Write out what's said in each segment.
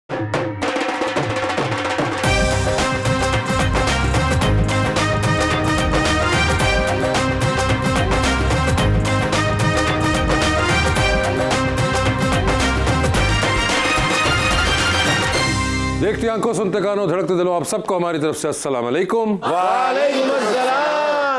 देखती आंखों, सुनते कानों, धड़कते दिलों, आप सबको हमारी तरफ से अस्सलाम वालेकुम। वालेकुम अस्सलाम।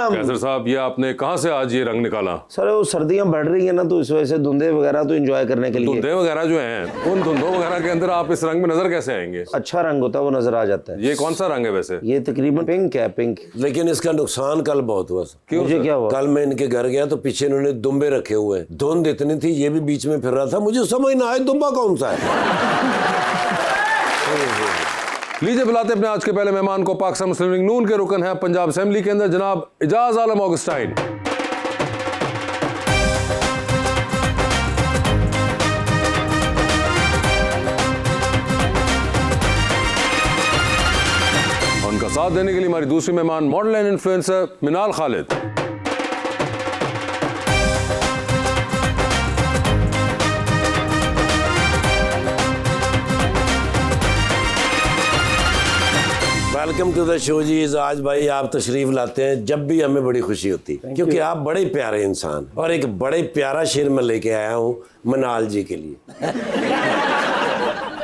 कैसर साहब, ये आपने कहाँ से आज ये रंग निकाला? सर वो सर्दियां बढ़ रही है ना, तो इस वजह से धुंधे वगैरह तो एंजॉय करने के लिए। धुंधे वगैरह जो हैं, उन धुंधों वगैरह के अंदर आप इस रंग में नजर कैसे आएंगे? अच्छा रंग होता है, वो नजर आ जाता है। ये कौन सा रंग है वैसे? ये तकरीबन पिंक है, पिंक। लेकिन इसका नुकसान कल बहुत हुआ। क्यों? मुझे क्या हुआ? कल मैं इनके घर गया तो पीछे इन्होंने दुम्बे रखे हुए हैं। धुंध इतनी थी, ये भी बीच में फिर रहा था, मुझे समझ ना आए दुम्बा कौन सा है। लीजिए बुलाते अपने आज के पहले मेहमान को। पाकिस्तान मुस्लिम लीग नून के रुकन है पंजाब असेंबली के अंदर, जनाब इजाज आलम ऑगस्टाइन। उनका साथ देने के लिए हमारी दूसरी मेहमान model and influencer Minal Khalid. Welcome to the show ji. आज भाई आप तशरीफ लाते हैं जब भी हमें बड़ी खुशी होती है, क्योंकि आप बड़े प्यारे इंसान, और एक बड़े प्यारा शेर मैं लेके आया हूँ मनाल जी के लिए।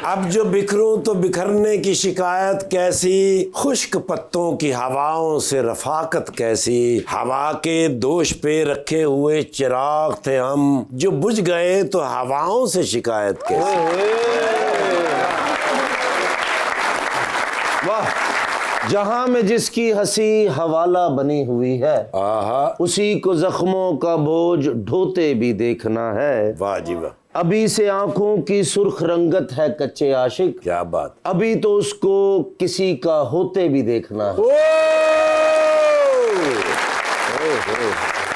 अब जो बिखरूं तो बिखरने की शिकायत कैसी, खुश्क पत्तों की हवाओं से रफाकत कैसी, हवा के दोष पे रखे हुए चिराग थे हम, जो बुझ गए तो हवाओं से शिकायत कैसी। वाह। जहां में जिसकी हंसी हवाला बनी हुई है, आहा, उसी को जख्मों का बोझ ढोते भी देखना है। वाह जी वाह। अभी से आंखों की सुर्ख रंगत है कच्चे आशिक, क्या बात। अभी तो उसको किसी का होते भी देखना है।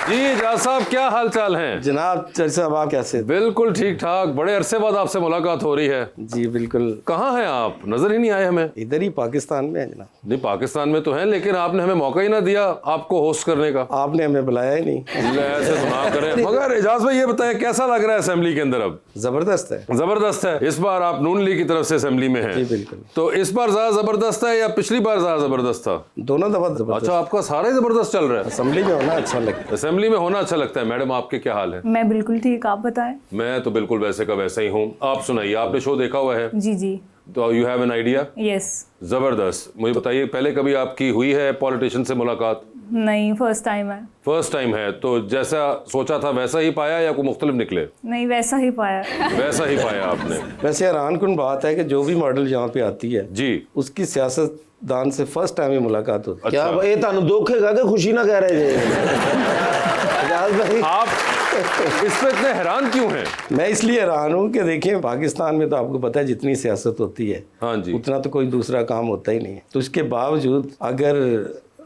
जी इजाज साहब, क्या हाल चाल हैं? जनाब चर्च साहब, आप कैसे? बिल्कुल ठीक ठाक। बड़े अरसे बाद आपसे मुलाकात हो रही है। जी बिल्कुल। कहाँ हैं आप? नजर ही नहीं आए हमें। इधर ही पाकिस्तान में है जनाब। नहीं, पाकिस्तान में तो हैं, लेकिन आपने हमें मौका ही ना दिया आपको होस्ट करने का। आपने हमें बुलाया ही नहीं। ले, ऐसे तो ना करें। मगर इजाज भाई ये बताएं, कैसा लग रहा है असेंबली के अंदर? अब जबरदस्त है। जबरदस्त है। इस बार आप नून लीग की तरफ से असेंबली में हैं। जी बिल्कुल। तो इस बार ज्यादा जबरदस्त है या पिछली बार ज्यादा जबरदस्त था? दोनों दफा जबरदस्त। अच्छा, आपका सारा ही जबरदस्त चल रहा है। असेंबली में होना अच्छा लगता है। असेंबली में होना अच्छा लगता है। मैडम आपके क्या हाल है? मैं बिल्कुल ठीक, आप बताएं। मैं तो बिल्कुल वैसे का वैसा ही हूँ। आप सुनाइए, आपने शो देखा हुआ है? जी जी। तो you have an idea? Yes. जबरदस्त। मुझे बताइए, पहले कभी आपकी हुई है पॉलिटिशियन से मुलाकात? नहीं, फर्स्ट टाइम है। फर्स्ट टाइम है। तो जैसा सोचा था वैसा ही पाया या कोई मुख्तलिफ निकले? नहीं, वैसा ही पाया। वैसा ही पाया आपने? वैसे हैरानकुन बात है कि जो भी मॉडल यहाँ पे आती है जी, उसकी सियासतदान से फर्स्ट टाइम ही मुलाकात होती है। क्या ये तानु दुखेगा कि खुशी ना कह रहे थे? आप इस पे इतने हैरान क्यों हैं? मैं इसलिए हैरान हूँ कि देखिए, पाकिस्तान में तो आपको पता है जितनी सियासत होती है, हाँ जी, उतना तो कोई दूसरा काम होता ही नहीं है। तो इसके बावजूद अगर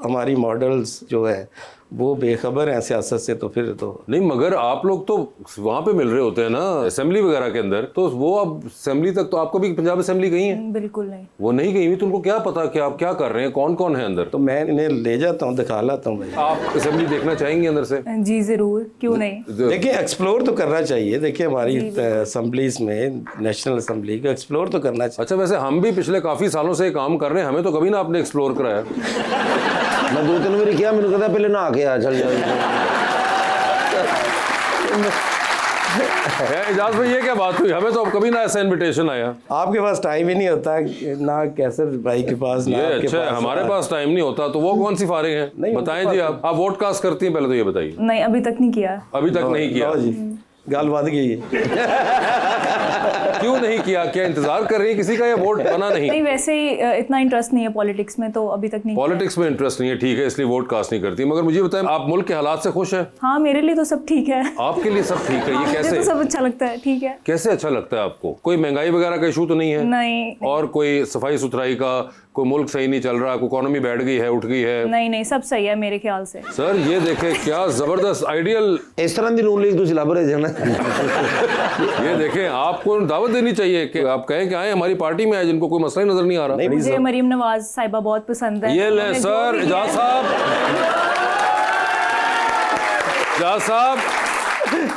हमारी मॉडल्स जो है वो बेखबर हैं सियासत से, तो फिर तो नहीं। मगर आप लोग तो वहाँ पे मिल रहे होते हैं ना असेंबली वगैरह के अंदर, तो वो अब असेंबली तक तो आपको भी पंजाब असेंबली गई है? बिल्कुल नहीं। वो नहीं गई हुई तो उनको क्या पता कि आप क्या कर रहे हैं, कौन कौन है अंदर? तो मैं इन्हें ले जाता हूँ, दिखा लाता हूँ भाई। आप असेंबली देखना चाहेंगे अंदर से? जी जरूर, क्यों नहीं। देखिए, एक्सप्लोर तो करना चाहिए। देखिए, हमारी असेंबलीज में, नेशनल असेंबली को एक्सप्लोर तो करना चाहिए। अच्छा, वैसे हम भी पिछले काफी सालों से काम कर रहे हैं, हमें तो कभी ना आपने एक्सप्लोर कराया। मैं 2-3 बार किया, मैंने कहा पहले नहा के आ चल जाओ। इजाज भाई, ये क्या बात हुई? हमें तो अब कभी ना ऐसा इनविटेशन आया। आपके पास टाइम ही नहीं होता, ना कैसर भाई के पास, ना ये आपके अच्छा है, पास। हमारे पास टाइम नहीं होता, तो वो कौन सी फारिग हैं? नहीं, बताएं जी। आप वोट कास्ट करती हैं? पहले तो ये बताइए। नहीं, अभी तक नहीं किया। अभी तक नहीं किया? लो जी, गाल बात गई है। क्यों नहीं किया? क्या इंतजार कर रही है किसी का, या वोट बना नहीं? नहीं, वैसे ही इतना इंटरेस्ट नहीं है पॉलिटिक्स में, तो अभी तक नहीं किया। पॉलिटिक्स में इंटरेस्ट नहीं है, ठीक है, इसलिए वोट कास्ट नहीं करती। मगर मुझे बताएं, आप मुल्क के हालात से खुश हैं? हाँ, मेरे लिए तो सब ठीक है। आपके लिए सब ठीक है? ये मुझे कैसे? तो सब अच्छा लगता है, ठीक है। कैसे अच्छा लगता है आपको? कोई महंगाई वगैरह का इशू तो नहीं है? नहीं और कोई सफाई सुथराई का, कोई मुल्क सही नहीं चल रहा, कोई इकोनॉमी बैठ गई है, उठ गई है? नहीं नहीं, सब सही है मेरे ख्याल से। सर ये देखें, क्या जबरदस्त आइडियल। इस तरह की नून लीग तुम लभ रहे थे ना। ये देखें, आपको दावत देनी चाहिए कि आप कहें कि आए हमारी पार्टी में आए, जिनको कोई मसला ही नजर नहीं आ रहा। मुझे मरीम नवाज साहिबा बहुत पसंद है। ये ले सर, इजाज साहब, इजाज साहब,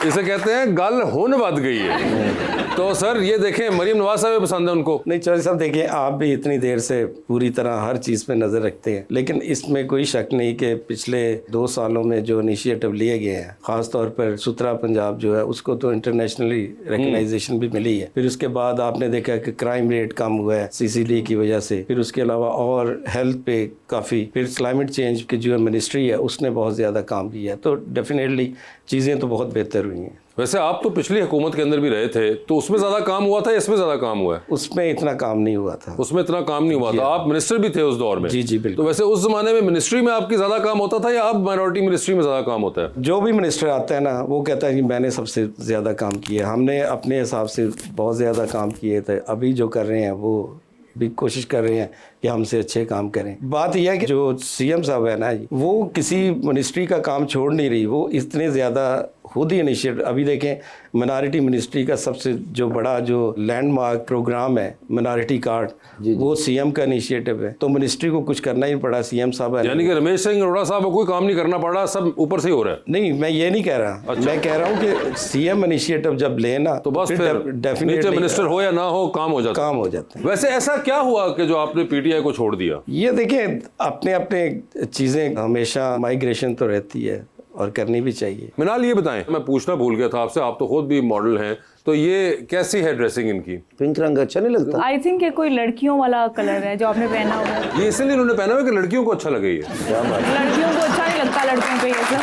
इसे कहते हैं गल हुन बद गई है। तो सर ये देखें मरीम नवाज साहब पसंद है उनको। नहीं चौधरी साहब देखिए, आप भी इतनी देर से पूरी तरह हर चीज़ पे नज़र रखते हैं, लेकिन इसमें कोई शक नहीं कि पिछले 2 सालों में जो इनिशिएटिव लिए गए हैं, ख़ास तौर पर सुथरा पंजाब जो है उसको तो इंटरनेशनली रिकग्नाइजेशन भी मिली है। फिर उसके बाद आपने देखा कि क्राइम रेट कम हुआ है CCD की वजह से। फिर उसके अलावा और हेल्थ पे काफ़ी, फिर क्लाइमेट चेंज की जो मिनिस्ट्री है उसने बहुत ज़्यादा काम किया है। तो डेफिनेटली चीज़ें तो बहुत बेहतर हुई हैं। वैसे आप तो पिछली हुकूमत के अंदर भी रहे थे, तो उसमें ज़्यादा काम हुआ था या इसमें ज़्यादा काम हुआ है? उसमें इतना काम नहीं हुआ था। उसमें इतना काम नहीं हुआ था। आप मिनिस्टर भी थे उस दौर में। जी जी बिल्कुल। तो वैसे उस जमाने में मिनिस्ट्री में आपकी ज़्यादा काम होता था या अब माइनॉरिटी मिनिस्ट्री में ज़्यादा काम होता है? जो भी मिनिस्टर आता है ना वो कहता है कि मैंने सबसे ज़्यादा काम किया। हमने अपने हिसाब से बहुत ज़्यादा काम किए थे, अभी जो कर रहे हैं वो भी कोशिश कर रहे हैं कि हमसे अच्छे काम करें। बात यह है कि जो CM साहब है ना जी, वो किसी मिनिस्ट्री का काम छोड़ नहीं रही, वो इतने ज़्यादा खुद ही इनिशिएटिव। अभी देखें मिनॉरिटी मिनिस्ट्री का सबसे जो बड़ा जो लैंडमार्क प्रोग्राम है मिनॉरिटी कार्ड, वो CM का इनिशिएटिव है। तो मिनिस्ट्री को कुछ करना ही पड़ा, CM साहब है। यानी कि रमेश सिंह अरोड़ा साहब को कोई काम नहीं करना पड़ा, सब ऊपर से ही हो रहा है? नहीं, मैं ये नहीं कह रहा। मैं कह रहा हूँ कि CM इनिशिएटिव जब लेना तो बस फिर नीचे मिनिस्टर हो या ना हो काम हो जाता है। वैसे ऐसा क्या हुआ कि जो आपने PTI को छोड़ दिया? ये देखें, अपने अपने चीज़ें हमेशा माइग्रेशन तो रहती है और करनी भी चाहिए। मिनाल ये बताएं, मैं पूछना भूल गया था आपसे, आप तो खुद भी मॉडल हैं, तो ये कैसी है ड्रेसिंग इनकी? पिंक रंग अच्छा नहीं लगता? आई थिंक ये कोई लड़कियों वाला कलर है जो आपने पहना हुआ है। ये इसलिए उन्होंने पहना हुआ कि लड़कियों को अच्छा लगे। ये लड़कियों को अच्छा नहीं लगता, लड़कियों पे ये सब।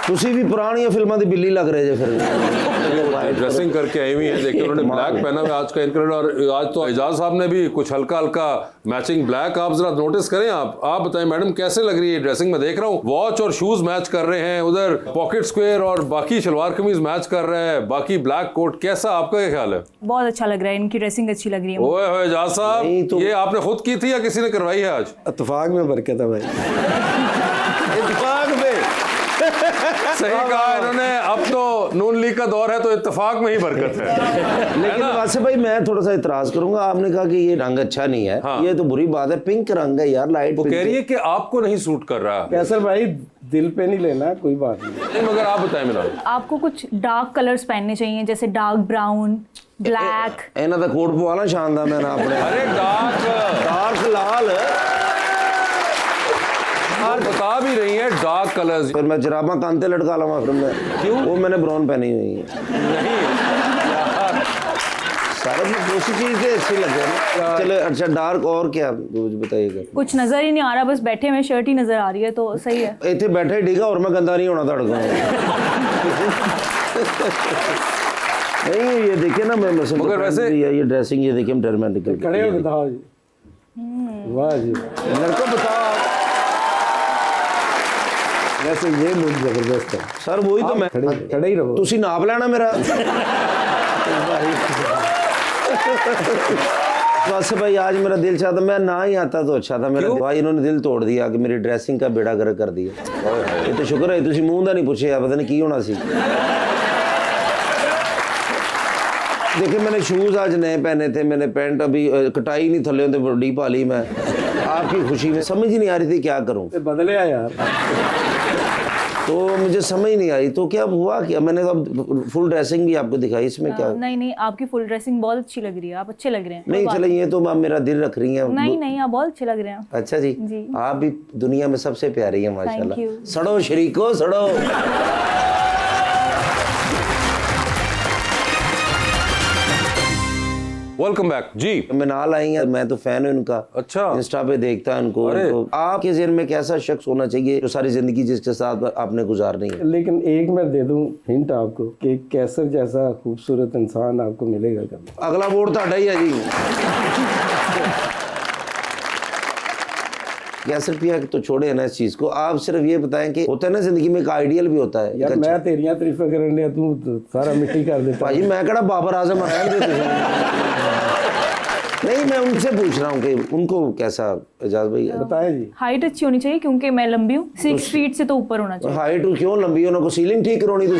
तुसी भी पुरानी फिल्मां दी बिल्ली लग रहे जे फिर। ड्रेसिंग करके आई हुई है, देखिए उन्होंने ब्लैक पहना हुआ आज का इनकलर, और आज तो एजाज साहब ने भी कुछ हल्का हल्का मैचिंग ब्लैक। आप जरा नोटिस करें। आप बताएं मैडम कैसे लग रही है ड्रेसिंग? में देख रहा हूँ वॉच और शूज मैच कर रहे हैं, उधर पॉकेट स्क्वायर और बाकी शलवार कमीज मैच कर रहे हैं, बाकी ब्लैक कोट। कैसा आपका क्या ख्याल है? बहुत अच्छा लग रहा है, इनकी ड्रेसिंग अच्छी लग रही है। ओए होए एजाज साहब, तो ये आपने खुद की थी या किसी ने करवाई है? आज इत्तेफाक में बरकत है भाई। इत्तेफाक में सही कहा इन्होंने। अब तो नून लीग का दौर है तो इत्तेफाक में ही बरकत है। लेकिन वासे भाई मैं थोड़ा सा इतराज करूंगा। आपने कहा कि ये रंग अच्छा नहीं है। हाँ। ये तो बुरी बात है, पिंक रंग है यार, लाइट वो पिंक कह रही है कि आपको नहीं सूट कर रहा। कैसर भाई दिल पे नहीं लेना, कोई बात नहीं। मगर आप बताएं मिनाल। आपको कुछ डार्क कलर्स पहनने चाहिए, जैसे डार्क ब्राउन, ब्लैक। इन्हों का कोट पवाना शानदार मैं ना अपने। अरे डार्क लाल आप बता भी रही है डार्क कलर्स। फिर मैं जराबा कांते लटका लवा फिर मैं। क्यों? वो मैंने ब्राउन पहनी हुई है। नहीं सारे में दूसरी चीज तो अच्छी लगे ना। चले अच्छा डार्क और क्या बताइएगा? कुछ नजर ही नहीं आ रहा, बस बैठे में शर्ट ही नजर आ रही है, तो सही है। इतने बैठे ठीक है, और मैं गंदा नहीं होना तड़का। नहीं ये देखिए ना, मैं मगर वैसे ये ड्रेसिंग ये देखिए टर्मेटिकल खड़े हो बताओ जी। वाह जी, लड़को बताओ। वैसे ये लुक जबरदस्त है सर, वही तो मैं खड़े ही रहो। तुसी नाप लेना मेरा। बस भाई आज मेरा दिल चाहता मैं ना ही आता तो अच्छा था। मेरा भाई इन्होंने दिल तोड़ दिया कि मेरी ड्रेसिंग का बेड़ा गर्क कर दिया। ये तो शुक्र है तुसी मुंह दा नहीं पूछे, पता नहीं की होना सी। देखिए मैंने शूज आज नए पहने थे, मैंने पैंट अभी कटाई नहीं थले होते, बड़ी पाली मैं आपकी खुशी में। समझ ही नहीं आ रही थी क्या करूं। बदले आ यार, तो मुझे समझ नहीं आई तो क्या हुआ क्या। मैंने तो अब फुल ड्रेसिंग भी आपको दिखाई, इसमें क्या? नहीं नहीं, आपकी फुल ड्रेसिंग बहुत अच्छी लग रही है, आप अच्छे लग रहे हैं। नहीं चले, ये तो आप मेरा दिल रख रही हैं। नहीं नहीं, आप बहुत अच्छे लग रहे हैं। अच्छा जी, जी। आप भी दुनिया में सबसे प्यारी है माशाल्लाह। Thank you। सड़ो शरीको सड़ो। वेलकम बैक जी। मिनाल आई हैं, मैं तो फैन हूं इनका। अच्छा। इंस्टा पे देखता है उनको। अरे। आपके ज़हन में कैसा शख्स होना चाहिए जो सारी जिंदगी जिसके साथ आपने गुजारनी है? लेकिन एक मैं दे दूं हिंट आपको कि कैसर जैसा खूबसूरत इंसान आपको मिलेगा कभी। अगला वोट तो ही है जी। कैसर पिया तो छोड़े ना इस चीज को। आप सिर्फ ये बताएं कि होता है ना जिंदगी में एक आइडियल भी होता है। यार मैं तेरियां तारीफां करने तू सारा मिट्टी कर देता। भाई मैं कड़ा बाबर आजम नहीं, मैं उनसे पूछ रहा हूँ कि उनको कैसा। एजाज भाई बताएं जी। हाइट अच्छी होनी चाहिए क्योंकि मैं लंबी हूँ, 6 फीट से तो ऊपर होना चाहिए। हाइट क्यों लंबी होना को सीलिंग ठीक करवानी तो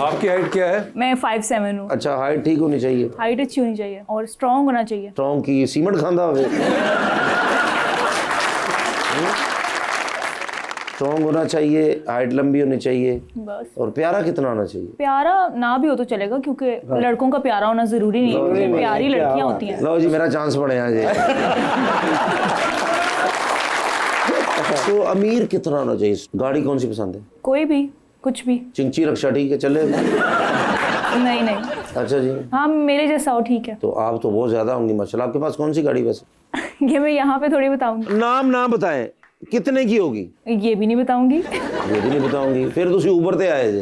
आपकी हाइट क्या है? मैं 5'7" हूँ। अच्छा हाइट ठीक होनी चाहिए, हाइट अच्छी होनी चाहिए और स्ट्रॉन्ग होना चाहिए। स्ट्रॉन्ग की सीमेंट खांदा हुए। स्ट्रॉन्ग होना चाहिए, हाइट लंबी होनी चाहिए, बस और प्यारा कितना होना चाहिए? प्यारा ना भी हो तो चलेगा, क्योंकि लड़कों का प्यारा होना जरूरी नहीं है, प्यारी लड़कियां होती हैं। लो जी, मेरा चांस पड़े यहाँ जी। तो अमीर कितना होना चाहिए? गाड़ी कौन सी पसंद है? कोई भी, कुछ भी। चिंची रक्षा ठीक है, चले? नहीं नहीं, अच्छा जी, हाँ मेरे जैसा हो ठीक है। तो आप तो बहुत ज्यादा होंगी माशाल्लाह। आपके पास कौन सी गाड़ी वैसे? ये मैं यहाँ पे थोड़ी बताऊंगी, नाम ना बताएं, कितने की होगी? ये भी नहीं बताऊंगी। ये भी नहीं बताऊंगी, फिर तुसी ऊपर ते आए जी।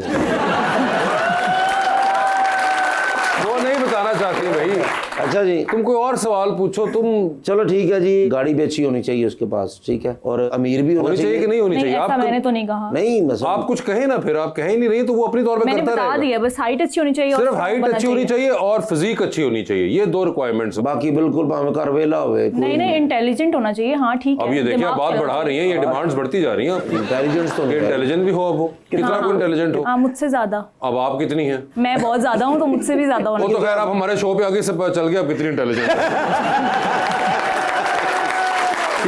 वो नहीं बताना चाहती भाई। अच्छा जी, तुम कोई और सवाल पूछो तुम। चलो ठीक है जी, गाड़ी भी अच्छी होनी चाहिए उसके पास, ठीक है, और अमीर भी होना होनी चाहिए कि नहीं होनी नहीं, चाहिए? ऐसा आप मैंने तो नहीं कहा। नहीं बस आप कुछ कहे ना, फिर आप कहे नहीं रही तो वो अपनी तौर पे मैंने करता बता रहेगा। दिया, बस हाइट अच्छी होनी चाहिए और सिर्फ strong हाइट बनना अच्छी होनी चाहिए और फिजिक अच्छी होनी चाहिए, ये दो रिक्वायरमेंट्स। बाकी बिल्कुल भावे कारवेला होवे। नहीं नहीं, इंटेलिजेंट होना चाहिए, हाँ ठीक है। अब ये देखिए दिमाग आप बात चलाना बढ़ा रही हैं, ये डिमांड्स बढ़ती जा रही हैं। इंटेलिजेंस तो नहीं है। इंटेलिजेंट भी हो अब वो, कितना कोई इंटेलिजेंट हो। हाँ मुझसे ज्यादा, अब आप कितनी हैं? मैं बहुत ज्यादा हूँ, तो मुझसे भी ज्यादा होना वो तो चाहिए। खैर आप हमारे शो पे आगे से पता चल गया आप कितनी इंटेलिजेंट है।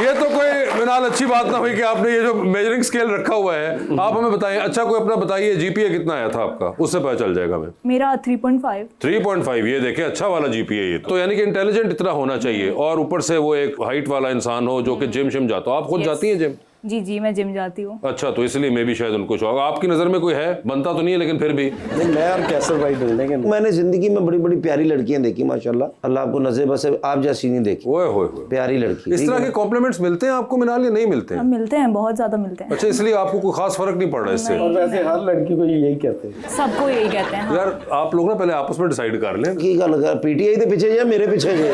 ये तो कोई मिनाल अच्छी बात ना हुई कि आपने ये जो मेजरिंग स्केल रखा हुआ है। आप हमें बताइए, अच्छा कोई अपना बताइए जीपीए कितना आया था आपका, उससे पता चल जाएगा हमें। मेरा 3.5। 3.5, ये देखें अच्छा वाला जीपीए ये तो यानी कि इंटेलिजेंट इतना होना चाहिए, और ऊपर से वो एक हाइट वाला इंसान हो जो कि जिम शिम जाता हो। आप खुद जाती हैं जिम? जी जी, मैं जिम जाती हूँ। अच्छा, तो इसलिए मैं भी शायद उनको शौक। आपकी नजर में कोई है? बनता तो नहीं है लेकिन फिर भी। नहीं, मैं और कैसर भाई मिलेंगे। मैंने जिंदगी में बड़ी बड़ी प्यारी लड़कियां देखी माशाल्लाह, अल्लाह आपको नज़र बस आप जैसी नहीं देखी। ओए होए होए, प्यारी लड़की। इस तरह के कॉम्प्लीमेंट्स मिलते हैं आपको मिनाल या नहीं मिलते हैं? हम मिलते हैं, बहुत ज्यादा मिलते हैं। अच्छा, इसलिए आपको कोई खास फर्क नहीं पड़ रहा इससे? और वैसे हर लड़की को यही कहते हैं। सबको यही कहते हैं। हाँ। यार आप लोग ना पहले आपस में डिसाइड कर लें। की गल कर, पीटीआई के पीछे या मेरे पीछे जे?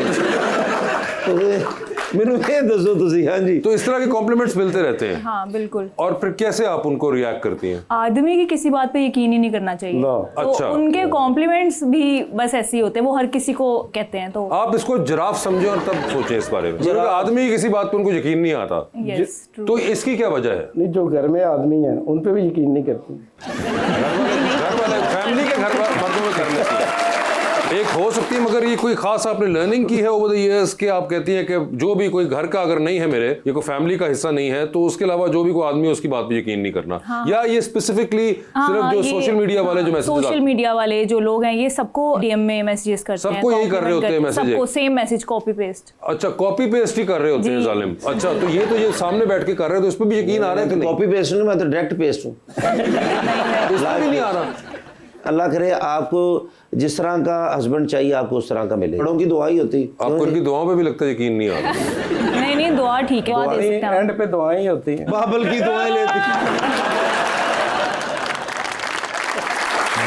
मैंने ये दसो तुसी। हाँ जी, तो इस तरह के कॉम्प्लीमेंट्स मिलते रहते हैं। हाँ बिल्कुल। और फिर कैसे आप उनको रिएक्ट करती हैं? आदमी की किसी बात पे यकीन ही नहीं करना चाहिए। लो, तो अच्छा। उनके कॉम्प्लीमेंट्स भी बस ऐसे ही होते हैं, वो हर किसी को कहते हैं। तो आप इसको जिराफ समझे और तब सोचें इस बारे में। क्योंकि आदमी की किसी बात पर उनको यकीन नहीं आता, यस ट्रू। तो इसकी क्या वजह है? नहीं, जो घर में आदमी है उन पे भी यकीन नहीं करती। घर वाले फैमिली के घर मर्दों में कर लेती है, एक हो सकती है, मगर ये कोई खास आपने लर्निंग की है ओवर द इयर्स कि आप कहती हैं कि जो भी कोई घर का अगर नहीं है मेरे, ये कोई फैमिली का हिस्सा नहीं है, तो उसके अलावा जो भी कोई आदमी है उसकी बात पे यकीन नहीं करना। या ये स्पेसिफिकली सिर्फ जो सोशल मीडिया वाले जो मैसेज, सोशल मीडिया वाले जो लोग हैं ये सबको डीएम में मैसेजेस करते हैं, सबको यही कर रहे होते हैं मैसेज, सबको सेम मैसेज कॉपी पेस्ट। अच्छा कॉपी पेस्ट ही कर रहे होते हैं जालिम। अच्छा, तो ये सामने बैठ के कर रहे हैं, तो इस पर भी यकीन आ रहा है कि नहीं? कॉपी पेस्ट नहीं, मैं तो डायरेक्ट पेस्ट हूँ। इस पर भी नहीं आ रहा। अल्लाह करे आपको जिस तरह का हस्बैंड चाहिए आपको उस तरह का मिले। बड़ों की दुआ ही होती। आपको उनकी दुआओं पे भी लगता है यकीन नहीं आ रहा। नहीं नहीं, दुआ ठीक है, दुआ दे सकते हैं। एंड पे दुआएं ही होती हैं। बाबल की दुआएं लेती।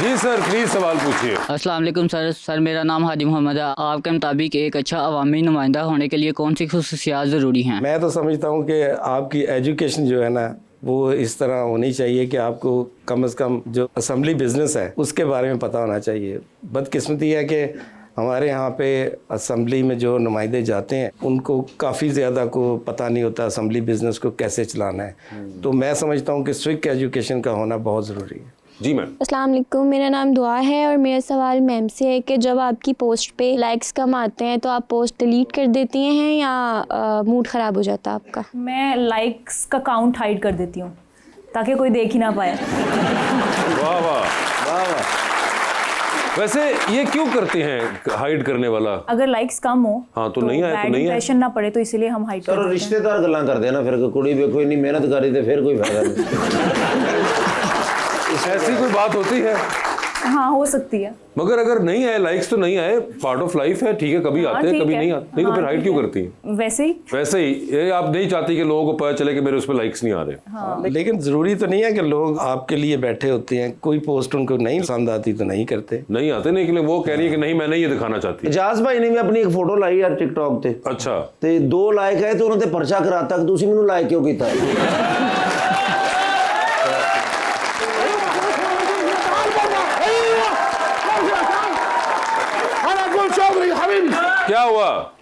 जी सर, प्लीज सवाल पूछिए। अस्सलाम वालेकुम सर मेरा नाम हादी मोहम्मद है। आपके मुताबिक एक अच्छा अवामी नुमाइंदा होने के लिए कौन सी खुसूसियात ज़रूरी हैं? मैं तो समझता हूँ कि आपकी एजुकेशन जो है ना वो इस तरह होनी चाहिए कि आपको कम से कम जो असेंबली बिजनेस है उसके बारे में पता होना चाहिए। बदकिस्मती है कि हमारे यहाँ पे असेंबली में जो नुमाइंदे जाते हैं उनको काफ़ी ज़्यादा को पता नहीं होता असेंबली बिजनेस को कैसे चलाना है। तो मैं समझता हूँ कि स्विक एजुकेशन का होना बहुत ज़रूरी है। जी मैम। अस्सलाम वालेकुम, मेरा नाम दुआ है और मेरा सवाल मैम से है कि जब आपकी पोस्ट पे लाइक्स कम आते हैं तो आप पोस्ट डिलीट कर देती हैं या मूड ख़राब हो जाता है आपका? मैं लाइक्स का काउंट हाइड कर देती हूँ ताकि कोई देख ही ना पाए। वाह वाह वाह वाह। वैसे ये क्यों करते हैं हाइड करने वाला? अगर लाइक्स कम हो हाँ, तो नहीं आए तो नहीं आए। इंप्रेशन ना पड़े, तो इसीलिए हम हाइड कर चलो देते हैं। रिश्तेदार गल्ला कर देना, फिर कुड़ी भी कोई नहीं मेहनत करी तो फिर कोई फायदा नहीं। ऐसी कोई बात होती है? हाँ हो सकती है। मगर अगर नहीं आए लाइक्स तो नहीं आए, पार्ट ऑफ लाइफ है, ठीक है, कभी आते हैं ठीक कभी है। नहीं आते, नहीं तो फिर हाँ, हाइड ठीक क्यों है। करती हैं? वैसे ही वैसे ही ये आप नहीं चाहती कि लोगों को पता चले कि मेरे उस पर लाइक्स नहीं आ रहे। लेकिन ज़रूरी तो नहीं है कि लोग आपके लिए बैठे होते हैं, कोई पोस्ट उनको नहीं पसंद आती तो नहीं करते। नहीं आते, नहीं कि वो कह रही है कि नहीं मैं नहीं ये दिखाना चाहती। एजाज भाई ने भी अपनी एक फोटो लाई यार टिकटॉक ते अच्छा, ते 2 लाइक है तो उन्होंने परचा कराता कि तुसी मैनू लाइक क्यों कीता? क्या हुआ?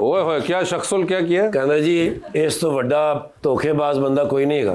ओए होए, क्या शख्सुल क्या किया? कहना जी इस तो बड़ा धोखेबाज बंदा कोई नहीं है।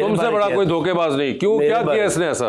तुमसे बड़ा कोई धोखेबाज नहीं। क्यों, मेरे क्या बारे किया में। इसने ऐसा?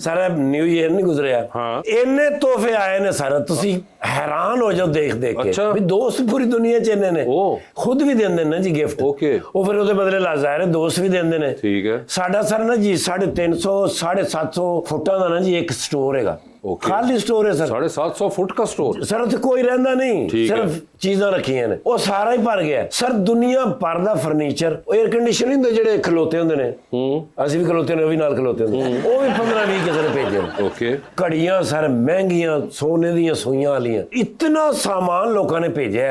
ਸਰ ਨਿਊ ਈਅਰ ਨਹੀਂ ਗੁਜ਼ਰਿਆ ਹਾਂ। ਇੰਨੇ ਤੋਹਫੇ ਆਏ ਨੇ ਸਰ, ਤੁਸੀਂ ਹੈਰਾਨ ਹੋ ਜਾਓ ਦੇਖ ਦੇਖ ਕੇ ਅੱਛਾ। ਵੀ ਦੋਸਤ ਪੂਰੀ ਦੁਨੀਆ 'ਚ ਇੰਨੇ ਨੇ। ਓ। ਖੁਦ ਵੀ ਦਿੰਦੇ ਨੇ ਜੀ ਗਿਫਟ। ਓਕੇ। ਉਹ ਫਿਰ ਉਹਦੇ ਬਦਲੇ ਲਾਜ਼ਾਇਰ ਦੋਸਤ ਵੀ ਦਿੰਦੇ ਨੇ। ਠੀਕ ਹੈ। ਸਾਡਾ ਸਰ ਨਾ ਜੀ 350 750 ਫੁੱਟਾਂ ਦਾ ਨਾ ਜੀ ਇੱਕ ਸਟੋਰ ਹੈਗਾ। ओके। खाली स्टोर है सर। 750 फुट का स्टोर। सर उत्थे कोई रहंदा नहीं, ठीक सिर्फ चीज़ां रखियां ने, वो सारा ही भर गया सर। दुनिया भर दा फर्नीचर, एयर कंडीशन हुंदे जेडे खलोते हुंदे ने, ਅਸੀਂ ਵੀ ਖਲੋਤੇ ਨੇ, ਉਹ ਵੀ ਨਾਲ ਖਲੋਤੇ ਹੁੰਦੇ, ਉਹ ਵੀ 15-20 ਕਿਸੇ ਨੇ ਭੇਜੇ ਨੇ। ओके। ਘੜੀਆਂ ਸਰ ਮਹਿੰਗੀਆਂ ਸੋਨੇ ਦੀਆਂ ਸੂਈਆਂ ਵਾਲੀਆਂ, ਇਤਨਾ ਸਾਮਾਨ ਲੋਕਾਂ ਨੇ ਭੇਜਿਆ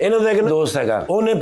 ਇਹਨਾਂ ਦਾ ਇੱਕ ਦੋਸਤ ਹੈਗਾ, ਉਹਨੇ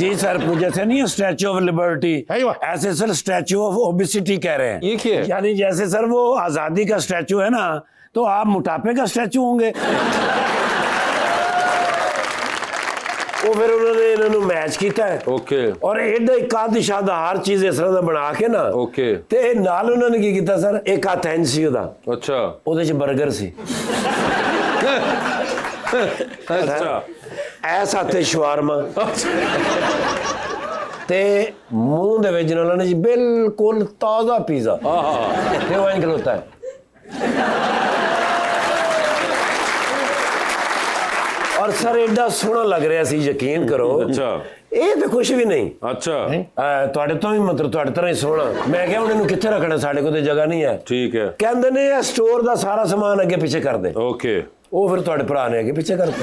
जी सर, जैसे नहीं स्टैचू ऑफ लिबर्टी, अय्वा। ऐसे सर स्टैचू ऑफ ओबेसिटी कह रहे हैं। ये क्या है? यानी जैसे सर वो आजादी का स्टैचू है ना, तो आप मोटापे का स्टैचू होंगे। ਉਹ ਫਿਰ ਉਹਨਾਂ ਨੇ ਇਹਨਾਂ ਨੂੰ ਮੈਚ ਕੀਤਾ ਹੈ। ओके। ਔਰ ਐਡਾ ਇੱਕ ਆਦਿ ਸ਼ਾਦਾ ਹਰ ਚੀਜ਼ ਇਸ ਤਰ੍ਹਾਂ ਦਾ ਬਣਾ ਕੇ ਨਾ, ओके। ਤੇ ਨਾਲ ਉਹਨਾਂ ਨੇ ਕੀ ਕੀਤਾ ਸਰ, ਇੱਕ ਹੱਥ ਸੀ ਉਹਦਾ, अच्छा। ਉਹਦੇ 'ਚ 버ਗਰ ਸੀ। अच्छा। ਐਸ ਹੱਥੇ ਸ਼ਵਾਰਮਾ, ਤੇ ਮੂੰਹ ਦੇ ਵਿੱਚ ਉਹਨਾਂ ਨੇ ਜੀ ਬਿਲਕੁਲ ਤਾਜ਼ਾ ਪੀਜ਼ਾ। ਤੇ ਉਹ ਐਂ ਖਲੋਤਾ ਹੈ। ਔਰ ਸਰ ਐਡਾ ਸੋਹਣਾ ਲੱਗ ਰਿਹਾ ਸੀ, ਯਕੀਨ ਕਰੋ। अच्छा। ਇਹ ਤਾਂ ਕੁਛ ਵੀ ਨਹੀਂ। अच्छा। ਤੁਹਾਡੇ ਤੋਂ ਵੀ ਮਤਲਬ ਤੁਹਾਡੇ ਤਰ੍ਹਾਂ ਹੀ ਸੋਹਣਾ। ਮੈਂ ਕਿਹਾ ਹੁਣ ਇਹਨੂੰ ਕਿੱਥੇ ਰੱਖਣਾ, ਸਾਡੇ ਕੋਲ ਤੇ ਜਗ੍ਹਾ ਨਹੀਂ ਹੈ। ठीक है। ਕਹਿੰਦੇ ਨੇ ਇਹ ਸਟੋਰ ਦਾ ਸਾਰਾ ਸਮਾਨ ਅੱਗੇ ਪਿੱਛੇ ਕਰ ਦੇ। ओके। ਉਹ ਫਿਰ ਤੁਹਾਡੇ ਭਰਾ ਨੇ ਅੱਗੇ ਪਿੱਛੇ ਕਰਤਾ।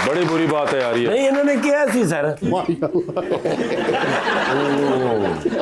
बड़ी बुरी बात है यार ये। ਨਹੀਂ ਇਹਨਾਂ ਨੇ ਕਿਹਾ ਸੀ ਸਰ।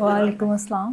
वालेकुम अस्सलाम।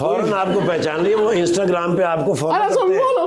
फौरन आपको पहचान लिया, वो इंस्टाग्राम पे आपको फॉलो अरे सब करते हैं। बोलो।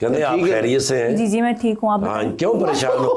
कहते आप खैरियत से हैं? जी जी मैं ठीक हूँ, आप हाँ बताएं। क्यों परेशान हो?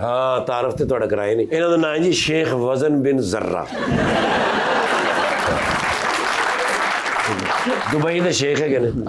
हाँ तारफ ते थोड़ा कराए नहीं। इन्होंने नाम जी शेख वजन बिन जर्रा, दुबई के शेख है कहने।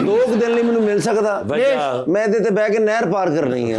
ਦੋ ਕੁ ਦਿਨ ਲਈ ਮੈਨੂੰ ਮਿਲ ਸਕਦਾ? वजह ਮੈਂ ਇਹਦੇ ਤੇ ਬਹਿ ਕੇ ਨਹਿਰ ਪਾਰ ਕਰਨੀ ਹੈ।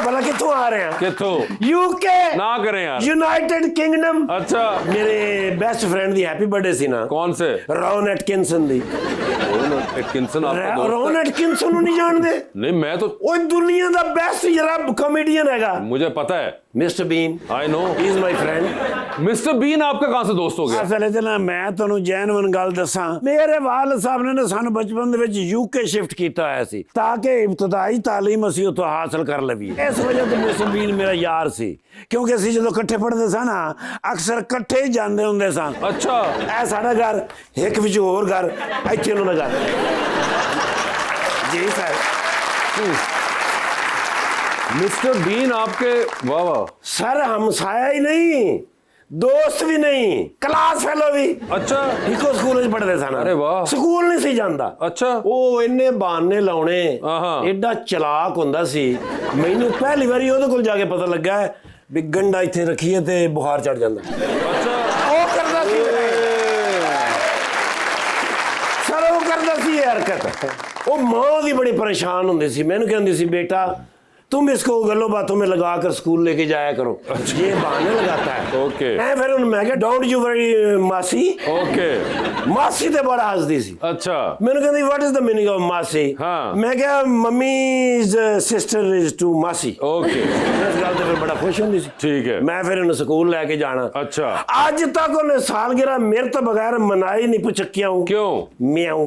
भला कितों आ रहे हैं? किथों? यूके ना करें यार। United kingdom. अच्छा। मेरे बेस्ट फ्रेंड दी हैप्पी बर्थडे सी ना, कौन से? रॉन एटकिंसन दी। एटकिंसन आपका दोस्त रॉन है? एटकिंसन ਨੂੰ ਨਹੀਂ ਜਾਣਦੇ? नहीं मैं तो ਉਹ ਦੁਨੀਆ ਦਾ ਬੈਸਟ ਜਿਹੜਾ ਕਮੇਡੀਅਨ ਹੈਗਾ, मुझे पता है। Mister Bean. I know. He is my friend. Mister Bean आपका कहां से दोस्त हो गया? ਅਸਲ ਵਿੱਚ ਨਾ ਮੈਂ ਤੁਹਾਨੂੰ ਜੈਨੂਇਨ ਗੱਲ ਦੱਸਾਂ, ਮੇਰੇ ਵਾਲ ਸਾਹਿਬ ਨੇ ਸਾਨੂੰ ਬਚਪਨ ਦੇ ਵਿੱਚ ਯੂਕੇ ਸ਼ਿਫਟ ਕੀਤਾ ਹੋਇਆ ਸੀ ਤਾਂ ਕਿ ਇਬਤਦਾਈ ਤਾਲੀਮ ਅਸੀਂ ਉੱਥੋਂ ਹਾਸਲ ਕਰ ਲਈਏ। ਇਸ ਵਜ੍ਹਾ ਤੋਂ ਮਿਸਟਰ ਬੀਨ ਮੇਰਾ ਯਾਰ ਸੀ, ਕਿਉਂਕਿ ਅਸੀਂ ਜਦੋਂ ਇਕੱਠੇ ਪੜ੍ਹਦੇ ਸਾਂ ਨਾ, ਅਕਸਰ ਇਕੱਠੇ ਹੀ ਜਾਂਦੇ ਹੁੰਦੇ ਸਾਂ। अच्छा। ਇਹ ਸਾਡਾ ਘਰ, ਇੱਕ ਵਿੱਚ ਹੋਰ ਘਰ, ਇੱਥੇ ਉਹਨਾਂ ਦਾ ਘਰ। ਜੀ ਸਰ। मिस्टर बीन आपके वाह वाह। सर हमसाया ही नहीं, दोस्त भी नहीं, क्लास फेलो भी। अच्छा। इको स्कूल च पढ़दे सन। अरे वाह। ਸਕੂਲ ਨਹੀਂ ਸੀ ਜਾਂਦਾ। अच्छा। ਉਹ ਇੰਨੇ ਬਹਾਨੇ ਲਾਉਣੇ, ਆਹਾਂ। ਐਡਾ ਚਲਾਕ ਹੁੰਦਾ ਸੀ। ਮੈਨੂੰ ਪਹਿਲੀ ਵਾਰੀ ਉਹਦੇ ਕੋਲ ਜਾ ਕੇ ਪਤਾ ਲੱਗਾ ਵੀ ਗੰਡਾ ਇੱਥੇ ਰੱਖੀਏ ਤੇ ਬੁਖਾਰ ਚੜ ਜਾਂਦਾ। अच्छा। ਉਹ ਕਰਦਾ ਸੀ ਸਰ, ਉਹ ਕਰਦਾ ਸੀ ਇਹ ਹਰਕਤ। ਉਹ ਮਾਂ ਦੀ ਬੜੀ ਪਰੇਸ਼ਾਨ ਹੁੰਦੀ ਸੀ, ਮੈਨੂੰ ਕਹਿੰਦੀ ਸੀ बेटा तुम इसको गलों बातों में लगा कर स्कूल लेके जाया करो, ये बहाने लगाता है। ओके। मैं फिर मैं क्या don't you worry masi. Okay. मासी ते बड़ा हंसदी सी। अच्छा। मैंने कहती what is the meaning of masi? हाँ। मैं क्या mummy is sister is to masi. Okay. इस गल ते फिर बड़ा खुश होंदी सी। ठीक है। मैं फिर उन्हें स्कूल लेके जाना। अच्छा। आज तक उन्हें सालगिरह मेरे तो बगैर मनाई नहीं पुचकिया हूँ। क्यों? म्याऊं।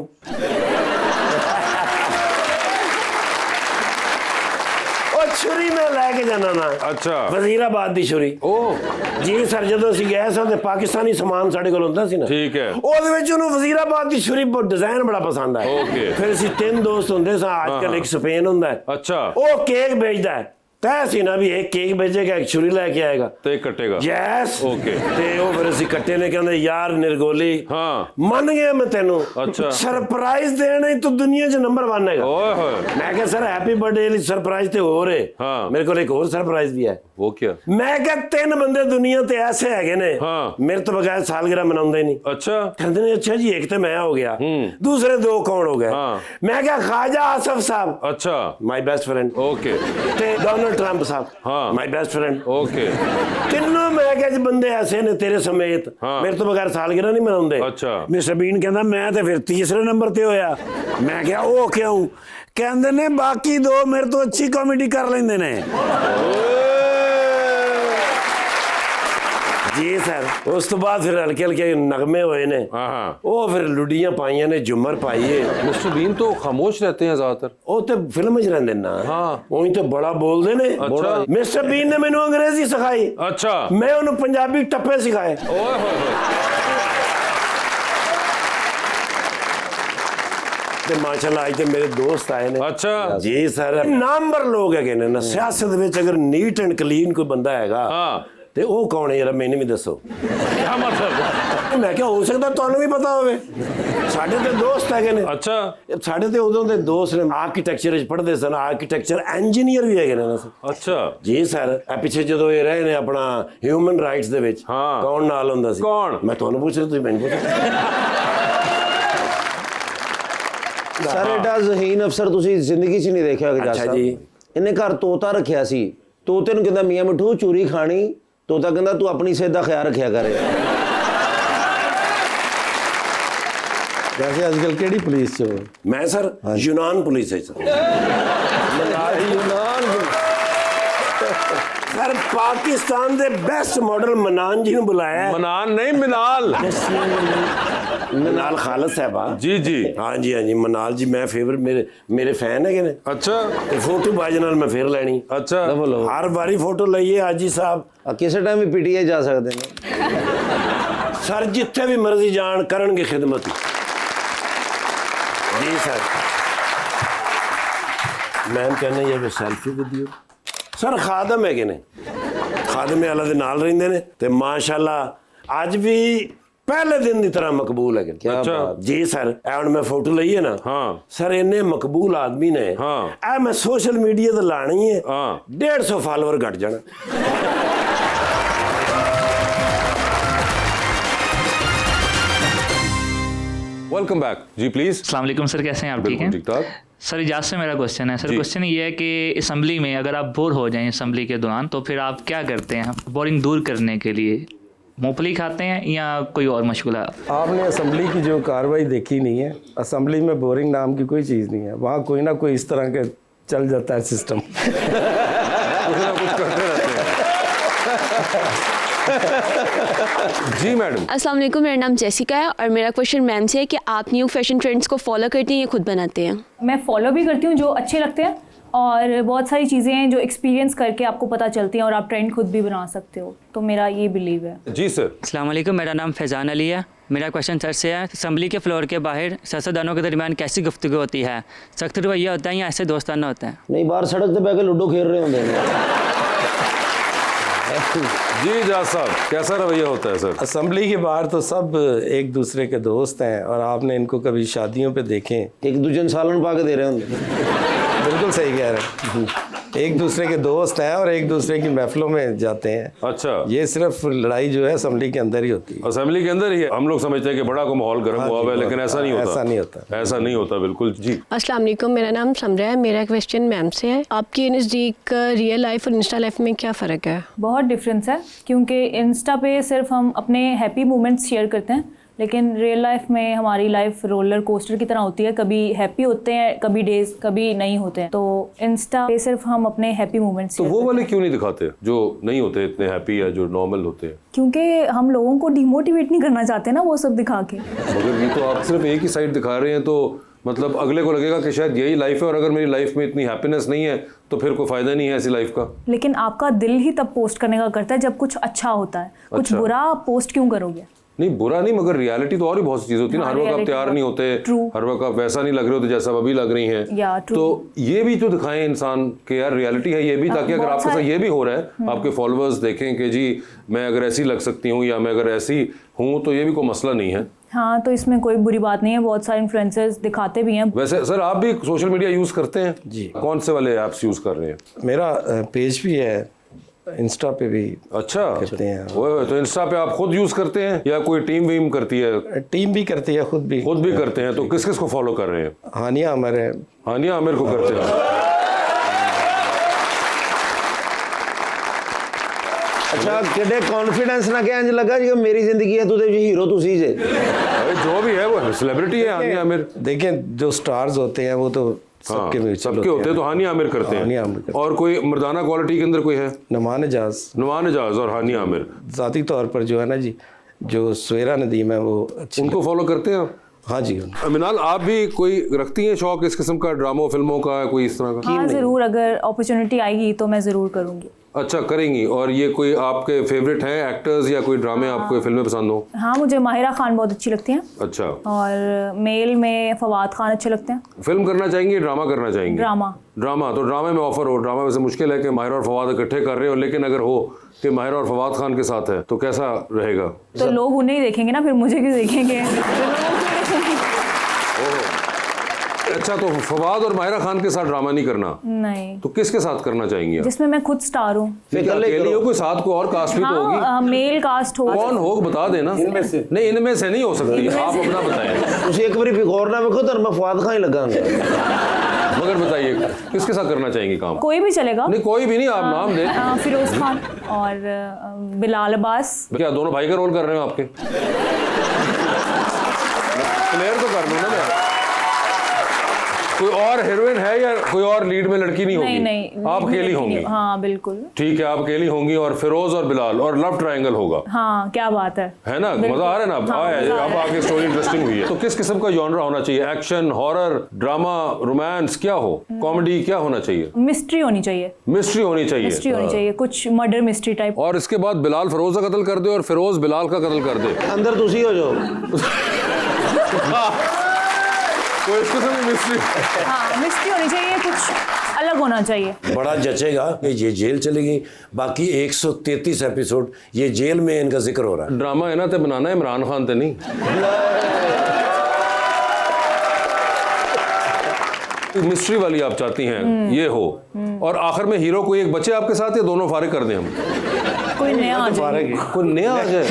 छुरी में लैके जाना ना। अच्छा। वजीराबाद दी छुरी। ओह। जी सर, ਜਦੋਂ ਅਸੀਂ ਗਏ ਸਾਂ ਤੇ ਪਾਕਿਸਤਾਨੀ ਸਮਾਨ ਸਾਡੇ ਕੋਲ ਹੁੰਦਾ ਸੀ ਨਾ, ठीक है। ਉਹਦੇ ਵਿੱਚ ਉਹਨੂੰ ਵਜ਼ੀਰਾਬਾਦ ਦੀ ਛੁਰੀ ਡਿਜ਼ਾਈਨ ਬੜਾ ਪਸੰਦ ਆਇਆ। Okay। ਫਿਰ ਅਸੀਂ 3 ਦੋਸਤ ਹੁੰਦੇ ਸਾਂ, ਅੱਜ ਕੱਲ ਇੱਕ ਸਪੇਨ ਹੁੰਦਾ ਹੈ। अच्छा। ਉਹ ਕੇਕ ਵੇਚਦਾ ਹੈ, ਤੈਅ ਸੀ ਨਾ ਵੀ ਇੱਕ ਕੇਕ ਭੇਜੇਗਾ, ਇੱਕ ਛੁਰੀ ਲੈ ਕੇ ਆਏਗਾ ਤੇ ਕੱਟੇਗਾ। Yes Okay. ਤੇ ਉਹ ਫਿਰ ਅਸੀਂ ਕੱਟੇ ਨੇ, ਕਹਿੰਦੇ ਯਾਰ ਨਿਰਗੋਲੀ ਹਾਂ। ਮੰਨ ਗਿਆ ਮੈਂ ਤੈਨੂੰ, ਅੱਛਾ। ਸਰਪ੍ਰਾਈਜ਼ ਦੇਣਾ ਹੀ ਤੂੰ ਦੁਨੀਆ 'ਚ ਨੰਬਰ 1 ਹੈਗਾ। ओए होए। ਮੈਂ ਕਿਹਾ ਸਰ ਹੈਪੀ ਬਰਥਡੇ ਲਈ ਸਰਪ੍ਰਾਈਜ਼ ਤੇ ਹੋਰ ਹੈ, ਹਾਂ। ਮੇਰੇ ਕੋਲ ਇੱਕ ਹੋਰ ਸਰਪ੍ਰਾਈਜ਼ ਵੀ ਹੈ। वो क्या? ਮੈਂ ਕਿਹਾ 3 ਬੰਦੇ ਦੁਨੀਆ ਤੇ ਐਸੇ ਹੈਗੇ ਨੇ ਹਾਂ। ਮੇਰੇ ਤੋਂ ਬਗੈਰ ਸਾਲਗਿਰਾ ਮਨਾਉਂਦੇ ਨਹੀਂ। अच्छा। ਕਹਿੰਦੇ ਨੇ ਅੱਛਾ ਜੀ, ਇੱਕ ਤੇ ਮੈਂ ਹੋ ਗਿਆ, ਦੂਸਰੇ 2 ਕੌਣ ਹੋ ਗਏ? ਹਾਂ। ਮੈਂ ਕਿਹਾ ਖਾਜਾ ਆਸਫ ਸਾਹਿਬ, अच्छा। My best friend, okay. ਤੇ ਡੋਨਲਡ ਟਰੰਪ ਸਾਹਿਬ, ਹਾਂ। My best friend. ओके। ਤਿੰਨੋਂ ਮੈਂ ਕਿਹਾ ਜੀ ਬੰਦੇ ਐਸੇ ਨੇ ਤੇਰੇ ਸਮੇਤ ਹਾਂ। ਮੇਰੇ ਤੋਂ ਬਗੈਰ ਸਾਲਗਿਰਾ ਨਹੀਂ ਮਨਾਉਂਦੇ। ਅੱਛਾ। ਮਿਸਟਰ ਬੀਨ ਕਹਿੰਦਾ ਮੈਂ ਤੇ ਫਿਰ ਤੀਸਰੇ ਨੰਬਰ ਤੇ ਹੋਇਆ। ਮੈਂ ਕਿਹਾ ਉਹ ਕਿਉਂ? ਕਹਿੰਦੇ ਨੇ ਬਾਕੀ 2 ਮੇਰੇ ਤੋਂ ਅੱਛੀ ਕਾਮੇਡੀ ਕਰ ਲੈਂਦੇ ਨੇ। ਜੀ ਸਰ। ਉਸ ਤੋਂ ਬਾਅਦ ਫਿਰ ਹਲਕੇ ਹਲਕੇ ਨਗਮੇ ਹੋਏ ਨੇ, हाँ हाँ। ਉਹ ਫਿਰ ਲੁੱਡੀਆਂ ਪਾਈਆਂ ਨੇ, ਝੁੰਮਰ ਪਾਈਏ। मिस्टर बीन तो खामोश रहते हैं ज्यादातर। ਉਹ ਤੇ ਫਿਲਮ 'ਚ ਰਹਿੰਦੇ ਨਾ, ਹਾਂ। ਉਹੀ ਤੇ ਬੜਾ ਬੋਲਦੇ ਨੇ। ਅੱਛਾ। ਮਿਸਟਰ ਬੀਨ ਨੇ ਮੈਨੂੰ ਅੰਗਰੇਜ਼ੀ ਸਿਖਾਈ, अच्छा। ਮੈਂ ਉਹਨੂੰ ਪੰਜਾਬੀ ਟੱਪੇ ਸਿਖਾਏ। ओए होए होए। ਤੇ ਮਾਸ਼ਾਅੱਲਾ ਅੱਜ ਤੇ ਮੇਰੇ ਦੋਸਤ ਆਏ ਨੇ। अच्छा। ਜੀ ਸਰ, ਨਾਮਵਰ ਲੋਕ ਹੈਗੇ ਨੇ ਨਾ ਸਿਆਸਤ ਵਿੱਚ। ਅਗਰ ਨੀਟ ਐਂਡ ਕਲੀਨ ਕੋਈ ਬੰਦਾ ਹੈਗਾ हाँ। ਤੇ ਉਹ ਕੌਣ ਹੈ? ਜਰਾ ਮੈਨੂੰ ਵੀ ਦੱਸੋ। क्या मतलब? ਮੈਂ ਕਿਹਾ ਹੋ ਸਕਦਾ ਤੁਹਾਨੂੰ ਵੀ ਪਤਾ ਹੋਵੇ। ਸਾਡੇ ਤੇ ਦੋਸਤ ਹੈਗੇ ਨੇ। अच्छा। ਸਾਡੇ ਤੇ ਉਦੋਂ ਦੇ ਦੋਸਤ ਨੇ, ਆਰਕੀਟੈਕਚਰ ਵਿੱਚ ਪੜ੍ਹਦੇ ਸਨ, ਆਰਕੀਟੈਕਚਰ ਇੰਜੀਨੀਅਰ ਵੀ ਹੈਗੇ ਨੇ ਨਾ। अच्छा। ਜੀ ਸਰ, ਇਹ ਪਿੱਛੇ ਜਦੋਂ ਇਹ ਰਹੇ ਨੇ ਆਪਣਾ ਹਿਊਮਨ ਰਾਈਟਸ ਦੇ ਵਿੱਚ, ਹਾਂ। ਕੌਣ ਨਾਲ ਹੁੰਦਾ ਸੀ? ਕੌਣ? ਮੈਂ ਤੁਹਾਨੂੰ ਪੁੱਛ ਰਿਹਾ, ਤੁਸੀਂ ਮੈਨੂੰ ਪੁੱਛੋ। ਸਰ ਐਡਾ ਜ਼ਹੀਨ ਅਫਸਰ ਤੁਸੀਂ ਜ਼ਿੰਦਗੀ 'ਚ ਨਹੀਂ ਦੇਖਿਆ ਹੋਵੇਗਾ। ਅੱਛਾ ਜੀ। ਇਹਨੇ ਘਰ ਤੋਤਾ ਰੱਖਿਆ ਸੀ। ਤੋਤੇ ਨੂੰ ਕਹਿੰਦਾ ਮੀਆਂ ਮਿੱਠੂ ਚੂਰੀ ਖਾਣੀ, ਤੋਤਾ ਕਹਿੰਦਾ ਤੂੰ ਆਪਣੀ ਸਿਹਤ ਦਾ ਖਿਆਲ ਰੱਖਿਆ ਕਰ। वैसे आजकल केड़ी पुलिस च हो? ਮੈਂ ਸਰ ਯੂਨਾਨ ਪੁਲਿਸ ਹੈ ਸਰ। ਸਰ ਪਾਕਿਸਤਾਨ ਦੇ ਬੈਸਟ ਮਾਡਲ ਮਨਾਨ ਜੀ ਨੂੰ ਬੁਲਾਇਆ ਹੈ। मनान नहीं मिनाल। ਮਨਾਲ ਖਾਲਦ ਸਾਹਿਬਾ। जी जी। ਹਾਂਜੀ ਹਾਂਜੀ, ਮਨਾਲ ਜੀ ਮੈਂ ਫੇਵਰਟ, ਮੇਰੇ ਫੈਨ ਹੈਗੇ ਨੇ। अच्छा। ਤੇ ਫੋਟੋ ਬਾਜ ਨਾਲ ਮੈਂ ਫੇਰ ਲੈਣੀ। अच्छा। ਹਰ ਵਾਰੀ ਫੋਟੋ ਲਈਏ ਹਾਜੀ ਸਾਹਿਬ। ਕਿਸੇ ਟਾਈਮ ਵੀ ਪੀਟੀਆਈ ਜਾ ਸਕਦੇ ਨੇ। ਸਰ ਜਿੱਥੇ ਵੀ ਮਰਜ਼ੀ ਜਾਣ ਕਰਨਗੇ ਖਿਦਮਤ। ਜੀ ਸਰ। ਮੈਮ ਕਹਿੰਦੇ ਇਹ ਸੈਲਫੀ ਵਿਦ ਯੂ। ਸਰ ਖਾਦਮ ਹੈਗੇ ਨੇ, ਖਾਦਮ ਆਲਾ ਦੇ ਨਾਲ ਰਹਿੰਦੇ ਨੇ ਤੇ ਮਾਸ਼ਾਅੱਲਾ ਅੱਜ ਵੀ ਪਹਿਲੇ ਦਿਨ ਦੀ ਤਰ੍ਹਾਂ ਮਕਬੂਲ ਹੈਗੇ। अच्छा। ਜੀ ਸਰ, ਇਹ ਹੁਣ ਮੈਂ ਫੋਟੋ ਲਈ ਹੈ ਨਾ। हाँ। ਸਰ ਇੰਨੇ ਮਕਬੂਲ ਆਦਮੀ ਨੇ, ਹਾਂ। ਇਹ ਮੈਂ ਸੋਸ਼ਲ ਮੀਡੀਆ ਤੇ ਲਾਣੀ ਹੈ, ਹਾਂ। 150 ਫਾਲੋਅਰ ਘਟ ਜਾਣਾ। Welcome back ji please. अस्सलाम वालेकुम सर, कैसे हैं आप? ठीक हैं ठीक ठाक। सर इजाज़ से मेरा क्वेश्चन है। सर जी। क्वेश्चन ये है कि असम्बली में अगर आप बोर हो जाएं असम्बली के दौरान तो फिर आप क्या करते हैं बोरिंग दूर करने के लिए? मूंगफली खाते हैं या कोई और मशगूला? आपने असम्बली की जो कार्रवाई देखी नहीं है। असम्बली में बोरिंग नाम की कोई चीज़ नहीं है। वहाँ कोई ना कोई इस तरह के चल जाता है सिस्टम। कुछ ना कुछ करते रहते हैं। जी मैडम। अस्सलाम वालेकुम, मेरा नाम जेसिका है और मेरा क्वेश्चन मैम से है कि आप न्यू फैशन ट्रेंड्स को फॉलो करती हैं या खुद बनाते हैं? मैं फॉलो भी करती हूँ जो अच्छे लगते हैं, और बहुत सारी चीज़ें हैं जो एक्सपीरियंस करके आपको पता चलती हैं और आप ट्रेंड खुद भी बना सकते हो, तो मेरा ये बिलीव है। जी सर। अस्सलाम वालेकुम, मेरा नाम फैज़ान अली है। मेरा क्वेश्चन सर से है, असम्बली के फ्लोर के बाहर सियासतदानों के दरमियान कैसी गुफ्तगू होती है? सख्त रवैया होता है या ऐसे दोस्ताना होता है? नहीं, बाहर सड़क पे बह के लूडो खेल रहे होंगे। जी जाज साहब, कैसा रवैया होता है सर? असम्बली के बाहर तो सब एक दूसरे के दोस्त हैं और आपने इनको कभी शादियों पे देखें? एक दूसरे सालन पा के दे रहे होंगे। बिल्कुल सही कह रहे हैं। एक दूसरे के दोस्त हैं और एक दूसरे की महफिलों में जाते हैं। अच्छा। ये सिर्फ लड़ाई जो है असम्बली के अंदर ही होती है। असेंबली के अंदर ही है। हम लोग समझते हैं कि बड़ा को माहौल गर्म हाँ हुआ जी, हुआ है, लेकिन ऐसा नहीं होता। ऐसा नहीं होता। ऐसा नहीं होता बिल्कुल। जी। अस्सलाम वालेकुम, मेरा नाम समरा है। मेरा क्वेश्चन मैम से है, आपके नज़दीक रियल लाइफ और इंस्टा लाइफ में क्या फ़र्क है? बहुत डिफरेंस है, क्योंकि इंस्टा पे सिर्फ हम अपने हैप्पी मोमेंट्स शेयर करते हैं, लेकिन रियल लाइफ में हमारी लाइफ रोलर कोस्टर की तरह होती है। कभी हैप्पी होते हैं, कभी डेज, कभी नहीं होते हैं। तो इंस्टा पे सिर्फ हम अपने हैप्पी मोमेंट्स तो वो वाले क्यों नहीं दिखाते जो नहीं होते इतने हैप्पी या जो नॉर्मल होते हैं? क्योंकि हम लोगों को डिमोटिवेट नहीं करना चाहते ना वो सब दिखा के। मगर ये तो आप सिर्फ एक ही साइड दिखा रहे हैं, तो मतलब अगले को लगेगा कि शायद यही लाइफ है, और अगर मेरी लाइफ में इतनी हैप्पीनेस नहीं है तो फिर कोई फ़ायदा नहीं है ऐसी लाइफ का। लेकिन आपका दिल ही तब पोस्ट करने का करता है जब कुछ अच्छा होता है। कुछ अच्छा। बुरा आप पोस्ट क्यों करोगे? नहीं बुरा नहीं, मगर रियलिटी तो और भी बहुत सी चीज़ होती है ना। हाँ, हर वक्त आप reality तैयार तो- नहीं होते, True. हर वक्त आप वैसा नहीं लग रहे होते जैसा आप अभी लग रही हैं। Yeah, true. तो ये भी तो दिखाएं इंसान के यार रियलिटी है ये भी, ताकि अगर बहुत आपके साथ सारे- ये भी हो रहा है, आपके फॉलोअर्स देखें कि जी मैं अगर ऐसी लग सकती हूँ या मैं अगर ऐसी हूँ, तो ये भी कोई मसला नहीं है। हाँ, तो इसमें कोई बुरी बात नहीं है, बहुत सारे इन्फ्लुएंसर्स दिखाते भी हैं। वैसे सर आप भी सोशल मीडिया यूज़ करते हैं? जी। कौन से वाले ऐप्स यूज़ कर रहे हैं? मेरा पेज भी है, इंस्टा पे भी अच्छा करते हैं। ओए, तो इंस्टा पे आप खुद यूज़ करते हैं या कोई टीम वीम करती है? टीम भी करती है, खुद भी करते हैं। तो किस किस को फॉलो कर रहे हैं? हानिया अमर है। हानिया आमिर को करते हैं। अच्छा किडे कॉन्फिडेंस ना क्या इंज लगा जी मेरी जिंदगी है, तू तो हीरो तू सी जे। अरे जो भी है वो सेलिब्रिटी है हानिया आमिर। देखें जो स्टार्स होते हैं वो तो सबके म्यूचुअल सबके होते हैं, तो हानिया आमिर करते हानिया हैं। आमिर करते और कोई मर्दाना क्वालिटी के अंदर कोई है? नुमान एजाज नुमान एजाज और हानिया आमिर, ज़ाती तौर पर जो है ना जी, जो सुवेरा नदीम है वो अच्छी। उनको फॉलो करते हैं आप? हाँ जी। मिनाल आप भी कोई रखती हैं शौक इस किस्म का, ड्रामों फिल्मों का, कोई इस तरह का? हाँ ज़रूर, अगर अपॉर्चुनिटी आएगी तो मैं ज़रूर करूँगी। अच्छा करेंगी। और ये कोई आपके फेवरेट हैं एक्टर्स या कोई ड्रामे आपको फिल्में पसंद हो? हाँ, मुझे माहिरा खान बहुत अच्छी लगती हैं, अच्छा। और मेल में फवाद खान अच्छे लगते हैं। फिल्म करना चाहेंगे, ड्रामा करना चाहेंगे? ड्रामा। ड्रामा, तो ड्रामे में ऑफर हो। ड्रामा वैसे मुश्किल है कि माहिरा और फवाद इकट्ठे कर रहे हो, लेकिन अगर हो कि माहिरा और फवाद खान के साथ है तो कैसा रहेगा? तो लोग उन्हें ही देखेंगे ना, फिर मुझे क्यों देखेंगे? अच्छा, तो फवाद और माहिरा खान के साथ ड्रामा नहीं करना, नहीं, तो किसके साथ करना चाहेंगे आप? जिसमें मैं खुद स्टार हूँ। अकेली हो, कोई साथ को और कास्ट भी तो होगी? हाँ, मेल कास्ट हो। कौन हो बता देना। इनमें से नहीं, इनमें से नहीं हो सकती, आप अपना बताएं। ਤੁਸੀਂ ਇੱਕ ਵਾਰੀ ਫਿਗੌਰ ਨਾ ਵੇਖੋ ਤਾਂ ਮੈਂ ਫਵਾਦ ਖਾਨ ਹੀ लगांगा। मगर बताइए किसके साथ करना चाहेंगे काम? कोई भी चलेगा। नहीं कोई भी नहीं, आप नाम दें। फिरोज खान और बिलाल अब्बास। क्या दोनों भाई का रोल कर रहे हो आपके? प्लेयर तो कर लूँ ना मैं। कोई और हीरोइन है या कोई और लीड में लड़की नहीं होगी? नहीं, आप अकेली होंगी? हाँ बिल्कुल। ठीक है, आप अकेली होंगी और फिरोज और बिलाल और लव ट्रायंगल होगा। हाँ, क्या बात है ना? मजा आ रहा है ना? हाँ, अब आगे स्टोरी इंटरेस्टिंग हुई है। तो किस किस्म का जॉनरा होना चाहिए? एक्शन, हॉरर, ड्रामा, रोमांस, क्या हो? कॉमेडी, क्या होना चाहिए? मिस्ट्री होनी चाहिए। मिस्ट्री होनी चाहिए। मिस्ट्री होनी चाहिए, कुछ मर्डर मिस्ट्री टाइप। और इसके बाद बिलाल फिरोज का कत्ल कर दे और फिरोज बिलाल का कत्ल कर दे। अंदर तुसी हो जाओ। तो इस किस्म की मिस्ट्री। हाँ, मिस्ट्री होनी चाहिए, कुछ अलग होना चाहिए। बड़ा जचेगा कि ये जेल चली गई, बाकी 133 एपिसोड ये जेल में इनका जिक्र हो रहा है। ड्रामा है ना, तो बनाना है इमरान खान ते नहीं। मिस्ट्री वाली आप चाहती हैं, ये हो। और आखिर में हीरो कोई एक बचे आपके साथ या दोनों फारिग कर दें हम? कोई नया आ जाए। कोई नया आ जाए।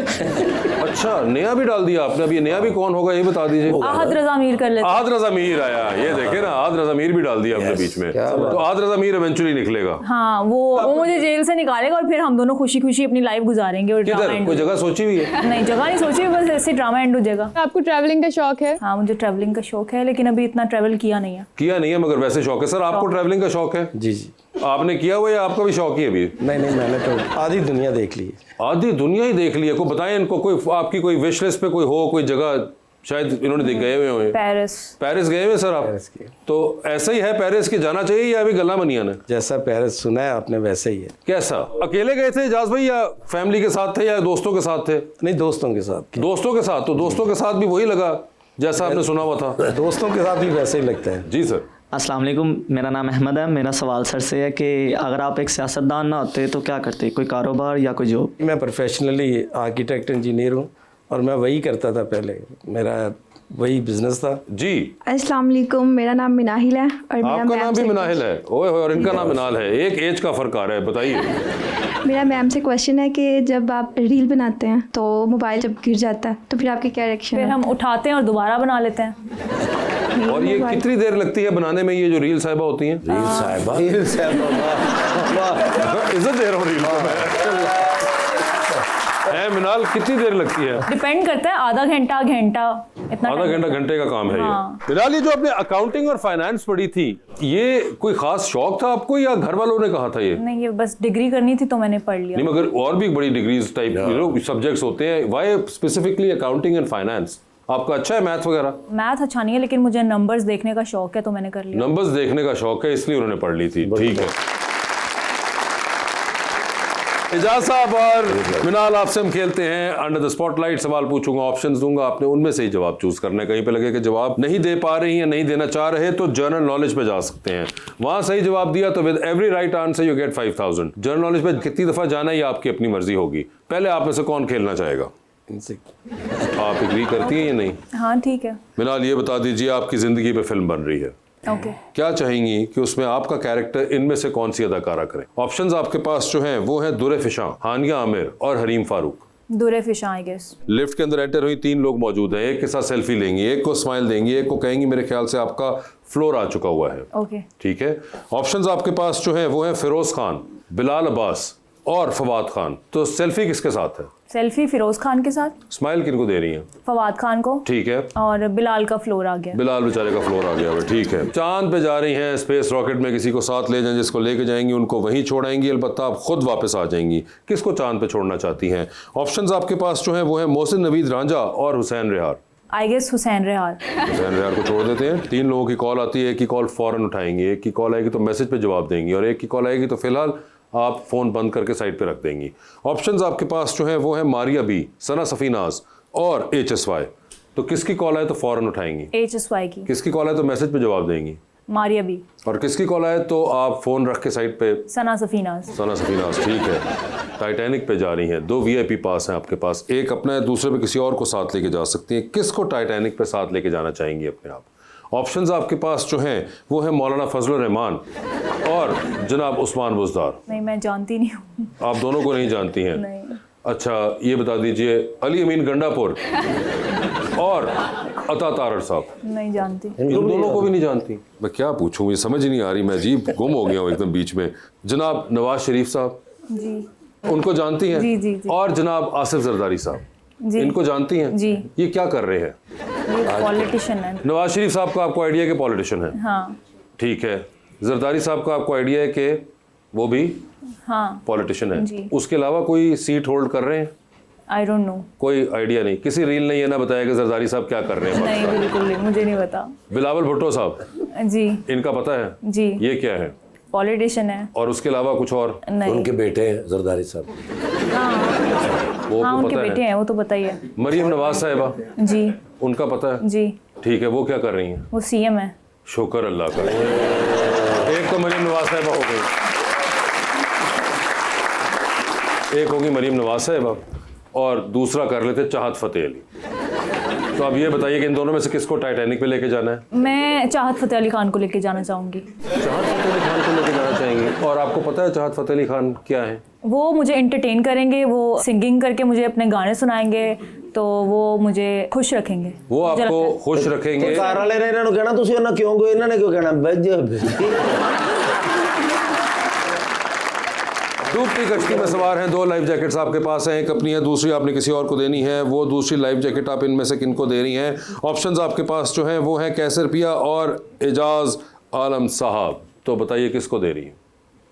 अच्छा, नया भी डाल दिया आपने। अब ये नया भी कौन होगा ये बता दीजिए। आहद रज़ा मीर कर लेते। आहद रज़ा मीर आया, ये देखे ना, आहद रज़ा मीर भी डाल दिया आपने बीच में। तो आहद रज़ा मीर इवेंचुअली निकलेगा। हाँ, वो मुझे जेल से निकालेगा और फिर हम दोनों खुशी खुशी अपनी लाइफ गुजारेंगे। और ड्रामा किधर? एंड कोई जगह सोची हुई है? नहीं, जगह नहीं सोची, बस ऐसे ड्रामा एंड हो जाएगा। आपको ट्रैवलिंग का शौक है? हाँ, मुझे ट्रैवलिंग का शौक है, लेकिन अभी इतना ट्रैवल किया नहीं है। किया नहीं है, मगर वैसे शौक है। सर आपको ट्रैवलिंग का शौक है? जी जी। आपने किया हुआ या आपका भी शौक ही है अभी? नहीं, मैंने तो आधी दुनिया देख ली है। आधी दुनिया ही देख लिया। को बताएं इनको, कोई आपकी कोई विश लिस्ट पे कोई हो, कोई जगह शायद इन्होंने गए हुए हों। पेरिस गए हुए सर आप? तो ऐसा ही है पेरिस की, जाना चाहिए या अभी गला मनियान है? जैसा पेरिस सुना है आपने वैसे ही है। कैसा? अकेले गए थे एजाज भाई या फैमिली के साथ थे या दोस्तों के साथ थे? नहीं, दोस्तों के साथ। दोस्तों के साथ? तो दोस्तों के साथ भी वही लगा जैसा आपने सुना हुआ था? दोस्तों के साथ भी वैसे ही लगता है। जी सर। अस्सलाम वालेकुम, मेरा नाम अहमद है। मेरा सवाल सर से है कि अगर आप एक सियासतदान ना होते तो क्या करते? कोई कारोबार या कोई जॉब? मैं प्रोफेशनली आर्किटेक्ट इंजीनियर हूँ और मैं वही करता था पहले, मेरा वही बिजनेस था। जी। अस्सलाम वालेकुम, मेरा नाम मिनाहिल है और आपका नाम भी मिनाहिल है? ओए और इनका नाम मिनाल है। एक एज का फर्क आ रहा है, बताइए। मेरा मैम से क्वेश्चन है कि जब आप रील बनाते हैं तो मोबाइल जब गिर जाता है तो फिर आपकी क्या रिएक्शन है? फिर हम उठाते हैं और दोबारा बना लेते हैं। और ये कितनी देर लगती है बनाने में, ये जो रील साहिबा होती हैं? रील साहिबा इज्जत दे रहा हूँ रील को मैं। मिनाल कितनी देर लगती है? डिपेंड करता है, आधा घंटा इतना। आधा घंटा, घंटे का काम है ये। हाँ। मिनाल, ये जो आपने अकाउंटिंग और फाइनेंस पढ़ी थी, ये कोई खास शौक था आपको या घर वालों ने कहा था ये? नहीं, ये बस डिग्री करनी थी तो मैंने पढ़ लिया। नहीं, मगर और भी बड़ी डिग्रीज टाइप सब्जेक्ट्स होते हैं। Why specifically accounting and finance? आपका अच्छा है मैथ वगैरह? मैथ अच्छा नहीं है, लेकिन मुझे नंबर्स देखने का शौक है तो मैंने कर लिया। नंबर्स देखने का शौक है इसलिए उन्होंने पढ़ ली थी। ठीक है। एजाज साहब और मिनाल, आपसे हम खेलते हैं अंडर द स्पॉटलाइट। सवाल पूछूंगा, ऑप्शंस दूंगा, आपने उनमें से ही जवाब चूज करना है। कहीं पे लगे कि जवाब नहीं दे पा रही हैं, नहीं देना चाह रहे, तो जनरल नॉलेज पे जा सकते हैं। वहां सही जवाब दिया तो with every right answer you get 5000। General knowledge पे कितनी दफा जाना है ये आपकी अपनी मर्जी होगी। पहले आप में से कौन खेलना चाहेगा? इनसे आप एग्री करती हैं या नहीं? हाँ ठीक है। मिनाल, ये बता दीजिए, आपकी जिंदगी पे फिल्म बन रही है, ओके। क्या चाहेंगी कि उसमें आपका कैरेक्टर इनमें से कौन सी अदाकारा करे? ऑप्शंस आपके पास जो हैं वो हैं दुरे फिशां, हानिया आमिर और Hareem Farooq. Dure Fishan I guess. Lift के अंदर एंटर हुई 3 लोग मौजूद हैं। एक के साथ सेल्फी लेंगी, एक को स्माइल देंगी, एक को कहेंगी मेरे ख्याल से आपका फ्लोर आ चुका हुआ है। ओके। ठीक है। ऑप्शंस आपके पास जो हैं वो हैं फिरोज खान, बिलाल अब्बास और फवाद खान। तो सेल्फी किसके साथ है? सेल्फी फिरोज खान के साथ। स्माइल किनको दे रही हैं? फवाद खान को। ठीक है। और बिलाल का फ्लोर आ गया। बिलाल बेचारे का फ्लोर आ गया हुआ। ठीक है। चांद पे जा रही हैं, स्पेस रॉकेट में किसी को साथ ले जाएं, जिसको लेके जाएंगी उनको वहीं छोड़ाएंगी, अलबत्ता आप खुद वापस आ जाएंगी। किसको चांद पे छोड़ना चाहती हैं? ऑप्शंस आपके पास जो हैं वो है मोहसिन नवीद रांझा और हुसैन रेहार। I guess Hussain Rehar. हुसैन रेहार को छोड़ देते हैं। 3 लोगों की कॉल आती है, एक की कॉल फौरन उठाएंगी, एक की कॉल आएगी तो मैसेज पे जवाब देंगी, और एक की कॉल आएगी तो फिलहाल आप फोन बंद करके साइड पे रख देंगी। ऑप्शंस आपके पास जो है वो है मारिया बी, सना सफीनाज और HSY। तो किसकी कॉल आए तो फौरन उठाएंगी? HSY की। किसकी कॉल आए तो मैसेज पे जवाब देंगी? मारिया बी। और किसकी कॉल आए तो आप फोन रख के साइड पे? सना सफीनाज। सना सफीनाज। ठीक है। टाइटैनिक पे जा रही हैं, 2 VIP पास हैं आपके पास, एक अपना है, दूसरे पे किसी और को साथ लेके जा सकती हैं। किसको टाइटैनिक पे साथ लेके जाना चाहेंगी अपने आप? ऑप्शंस आपके पास जो हैं वो है मौलाना फजलुर रहमान और जनाब उस्मान बुज़दार। नहीं, मैं जानती नहीं हूँ। आप दोनों को नहीं जानती हैं? नहीं। अच्छा, ये बता दीजिए, अली अमीन गंडापुर और अता तारड़ साहब। नहीं जानती। इन दोनों को भी नहीं जानती? मैं क्या पूछूं, ये समझ ही नहीं आ रही, मैं अजीब गुम हो गया हूँ एकदम बीच में। जनाब नवाज शरीफ साहब, जी। उनको जानती हैं? जी जी जी। और जनाब आसिफ जरदारी साहब, जी। इनको जानती हैं? जी। ये क्या कर रहे हैं? ये पॉलिटिशियन है। नवाज शरीफ साहब का आपको आइडिया है कि पॉलिटिशियन है? हाँ। ठीक है। जरदारी साहब का आपको आइडिया है कि वो भी हाँ पॉलिटिशियन है? जी। उसके अलावा कोई सीट होल्ड कर रहे हैं? I don't know. कोई आइडिया नहीं? किसी रील नहीं है ना बताया कि जरदारी साहब क्या कर रहे हैं? नहीं, बिल्कुल नहीं, मुझे नहीं पता। बिलावल भुट्टो साहब, जी। इनका पता है? जी। ये क्या है? पॉलिटिशियन है। और उसके अलावा कुछ और? नहीं। उनके बेटे हैं जरदारी साहब। वो हाँ, उनके पता बेटे है? हैं, वो तो पता ही है। मरियम नवाज साहिबा, जी। उनका पता है? जी। ठीक है। वो क्या कर रही हैं? वो CM है। शुक्र अल्लाह का। एक तो मरियम नवाज साहिबा हो गई, एक होगी मरियम नवाज साहिबा और दूसरा कर लेते चाहत फतेह अली। तो अब ये बताइए कि इन दोनों में से किसको टाइटैनिक पे लेके जाना है? मैं चाहत फतेह अली खान को लेके जाना चाहूँगी। चाहत फतेह अली खान को लेके जाना चाहेंगी? और आपको पता है चाहत फतेह अली खान क्या है? वो मुझे एंटरटेन करेंगे, वो सिंगिंग करके मुझे अपने गाने सुनाएंगे, तो वो मुझे खुश रखेंगे। वो मुझे आपको लगता है। खुश रखेंगे? कार वाले ने इन्होंने कहना तुसी ਉਹਨਾਂ क्यों गए, इन्होंने क्यों कहना डूबती कश्ती में सवार हैं, 2 लाइफ जैकेट्स आपके पास हैं, एक अपनी है, दूसरी आपने किसी और को देनी है। वो दूसरी लाइफ जैकेट आप इनमें से किनको दे रही हैं? ऑप्शंस आपके पास जो हैं वो हैं कैसर पिया और एजाज आलम साहब। तो बताइए किसको दे रही हैं?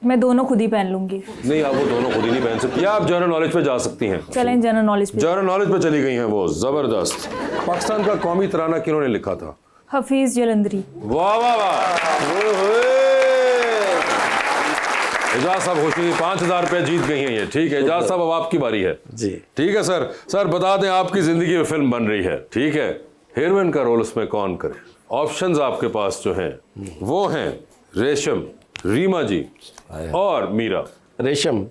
मैं दोनों खुद ही पहन लूंगी। नहीं, आप वो दोनों खुद ही नहीं पहन सकती, या आप जनरल नॉलेज पे जा सकती हैं। चलें जनरल नॉलेज पे। जनरल नॉलेज पे चली गई हैं वो, जबरदस्त। पाकिस्तान का कौमी तराना किन्होंने लिखा था? हफीज जलंधरी। वाह वाह वाह। एजाज साहब खुश हुई, 5000 रुपये जीत गई हैं ये। ठीक है एजाज साहब, अब आपकी बारी है। जी ठीक है सर। सर बता दें, आपकी जिंदगी में फिल्म बन रही है, ठीक है, हीरोइन का रोल उसमें कौन करे? ऑप्शंस आपके पास जो हैं वो हैं रेशम, रीमा जी और मीरा। रेशम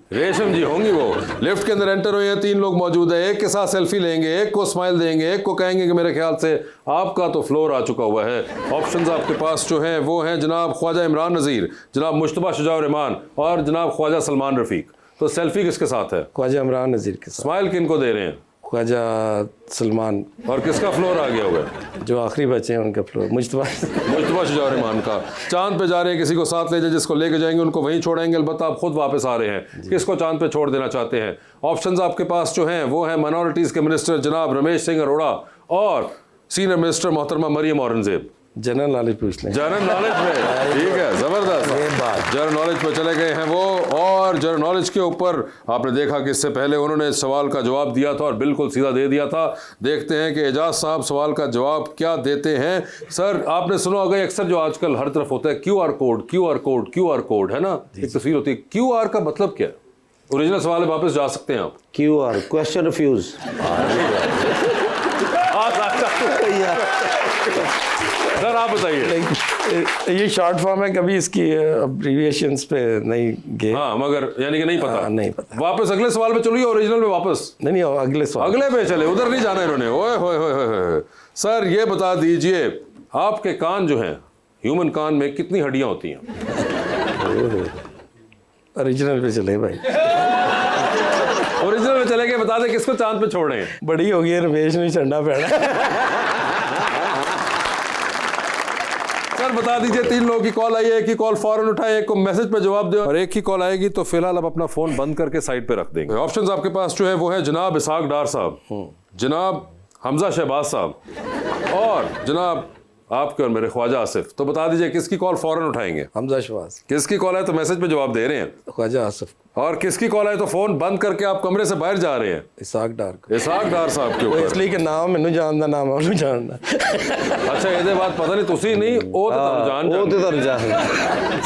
जी होंगी वो। लिफ्ट के अंदर एंटर हुए हैं, 3 लोग मौजूद है, एक के साथ सेल्फी लेंगे, एक को स्माइल देंगे, एक को कहेंगे कि मेरे ख्याल से आपका तो फ्लोर आ चुका हुआ है। ऑप्शंस आपके पास जो हैं वो हैं जनाब ख्वाजा इमरान नज़ीर, जनाब मुश्तबा शुजाउर रहमान और जनाब ख्वाजा सलमान रफ़ीक। तो सेल्फी किसके साथ है? ख्वाजा इमरान नज़ीर के साथ। स्माइल किनको दे रहे हैं? ख्वाजा सलमान। और किसका फ्लोर आ गया हुआ है? जो आखिरी बचे हैं उनका फ्लोर मुश्तबा शुजाउर रहमान का। चांद पे जा रहे हैं, किसी को साथ ले जाए, जिसको लेके जाएंगे उनको वहीं छोड़ेंगे, अलबत्ता आप खुद वापस आ रहे हैं। किसको चांद पे छोड़ देना चाहते हैं? ऑप्शंस आपके पास जो हैं वो हैं माइनॉरिटीज़ के मिनिस्टर जनाब रमेश सिंह अरोड़ा और सीनियर मिनिस्टर मोहतरमा मरियम औरंगजेब। जनरल नॉलेज पूछ लें। जनरल नॉलेज में, ठीक है, जबरदस्त। जनरल नॉलेज पे चले गए हैं वो, और जनरल नॉलेज के ऊपर आपने देखा कि इससे पहले उन्होंने सवाल का जवाब दिया था और बिल्कुल सीधा दे दिया था। देखते हैं कि एजाज साहब सवाल का जवाब क्या देते हैं। सर आपने सुना होगा अक्सर जो आजकल हर तरफ होता है QR code, QR code, QR code, है ना, एक तस्वीर होती है। QR का मतलब क्या है? ओरिजिनल सवाल पे वापस जा सकते हैं आप। QR question refuse. सर आप बताइए। ये शॉर्ट फॉर्म है, कभी इसकी अब्रीविएशंस पे नहीं गए। हाँ मगर यानी कि नहीं पता। नहीं पता। वापस अगले सवाल पे चलिए, ओरिजिनल पे वापस। नहीं अगले सवाल। अगले पे चले, उधर नहीं जाना इन्होंने। ओए होए होए होए। सर ये बता दीजिए, आपके कान जो हैं, ह्यूमन कान में कितनी हड्डियां होती हैं? ओरिजिनल पे चले भाई। ओरिजिनल में चले गए, बता दे किसको चांद पे छोड़ रहे हैं? बड़ी हो गई है, रमेश नहीं चढ़ना पैना। सर बता दीजिए, 3 लोगों की कॉल आई है, एक ही कॉल फौरन उठाए, एक को मैसेज पे जवाब दे, और एक ही कॉल आएगी तो फिलहाल आप अपना फोन बंद करके साइड पे रख देंगे। ऑप्शंस आपके पास जो है वो है जनाब इसहाक डार साहब, जनाब हमजा शहबाज साहब, और जनाब आपके और मेरे ख्वाजा आसिफ। तो बता दीजिए किसकी कॉल फौरन उठाएंगे? हमजा शहबाज। किसकी कॉल है तो मैसेज पे जवाब दे रहे हैं? ख्वाजा आसिफ। और किसकी कॉल है तो फोन बंद करके आप कमरे से बाहर जा रहे हैं? इसहाक डार। इसहाक डार साहब के वो ऊपर। इसलिए कि नाम मैनू जानदा, नाम ਉਹਨੂੰ जानदा। अच्छा ये बात पता नहीं तुसी नहीं ओ तो जान वो तो जान।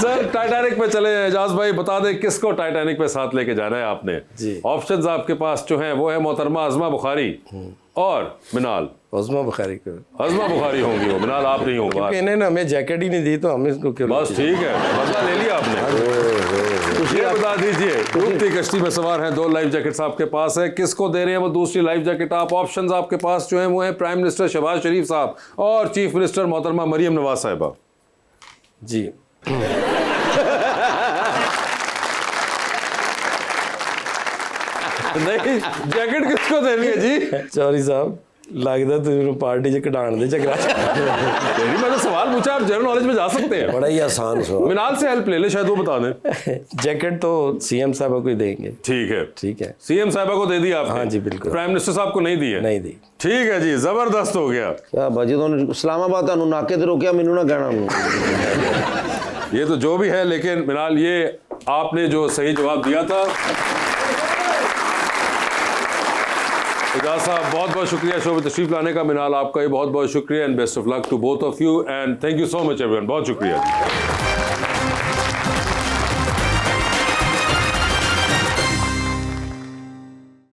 सर टाइटैनिक पे चले हैं। एजाज भाई बता दे किसको टाइटैनिक पे साथ लेके जाना है आपने? जी। ऑप्शंस आपके पास जो हैं वो है मोहतरमा अज़मा बुखारी और मिनाल। अज़मा बुखारी को। अज़मा बुखारी होंगी वो, मिनाल आप नहीं होंगे। इन्हें ना हमें जैकेट ही नहीं दी तो हम इसको क्यों? बस ठीक है, मजा ले लिया आपने। ये बता दीजिए, डूबती कश्ती में सवार हैं, 2 लाइफ जैकेट्स आपके पास है, किसको दे रहे हैं वो दूसरी लाइफ जैकेट आप? ऑप्शंस आपके पास जो है वो है प्राइम मिनिस्टर शहबाज शरीफ साहब और चीफ मिनिस्टर मोहतरमा मरियम नवाज साहिबा। जी। नहीं जैकेट किसको देनी है जी? चौधरी साहब लगता तुम पार्टी च कटाण दे झगड़ा। नहीं मैं तो सवाल पूछा, आप जनरल नॉलेज में जा सकते हैं। बड़ा ही आसान सवाल। मिनाल से हेल्प ले ले, शायद वो बता दें। जैकेट तो सीएम साहब को ही देंगे। ठीक है ठीक है। सीएम साहिबा को दे दी आपने? हाँ जी बिल्कुल। प्राइम मिनिस्टर साहब को नहीं दी है? नहीं दी। ठीक है जी, जबरदस्त हो गया। क्या भाजी तो इस्लामाबाद ਤੁਹਾਨੂੰ ਨਾਕੇ ਤੇ ਰੋਕਿਆ, ਮੈਨੂੰ ਨਾ ਕਹਿਣਾ। ये तो जो भी है, लेकिन मिनाल ये आपने जो सही जवाब दिया था। एजाज साहब बहुत बहुत शुक्रिया शो में तशरीफ लाने का। मिनाल आपका भी बहुत बहुत शुक्रिया and best of luck to both of you and thank you so much everyone. बहुत शुक्रिया।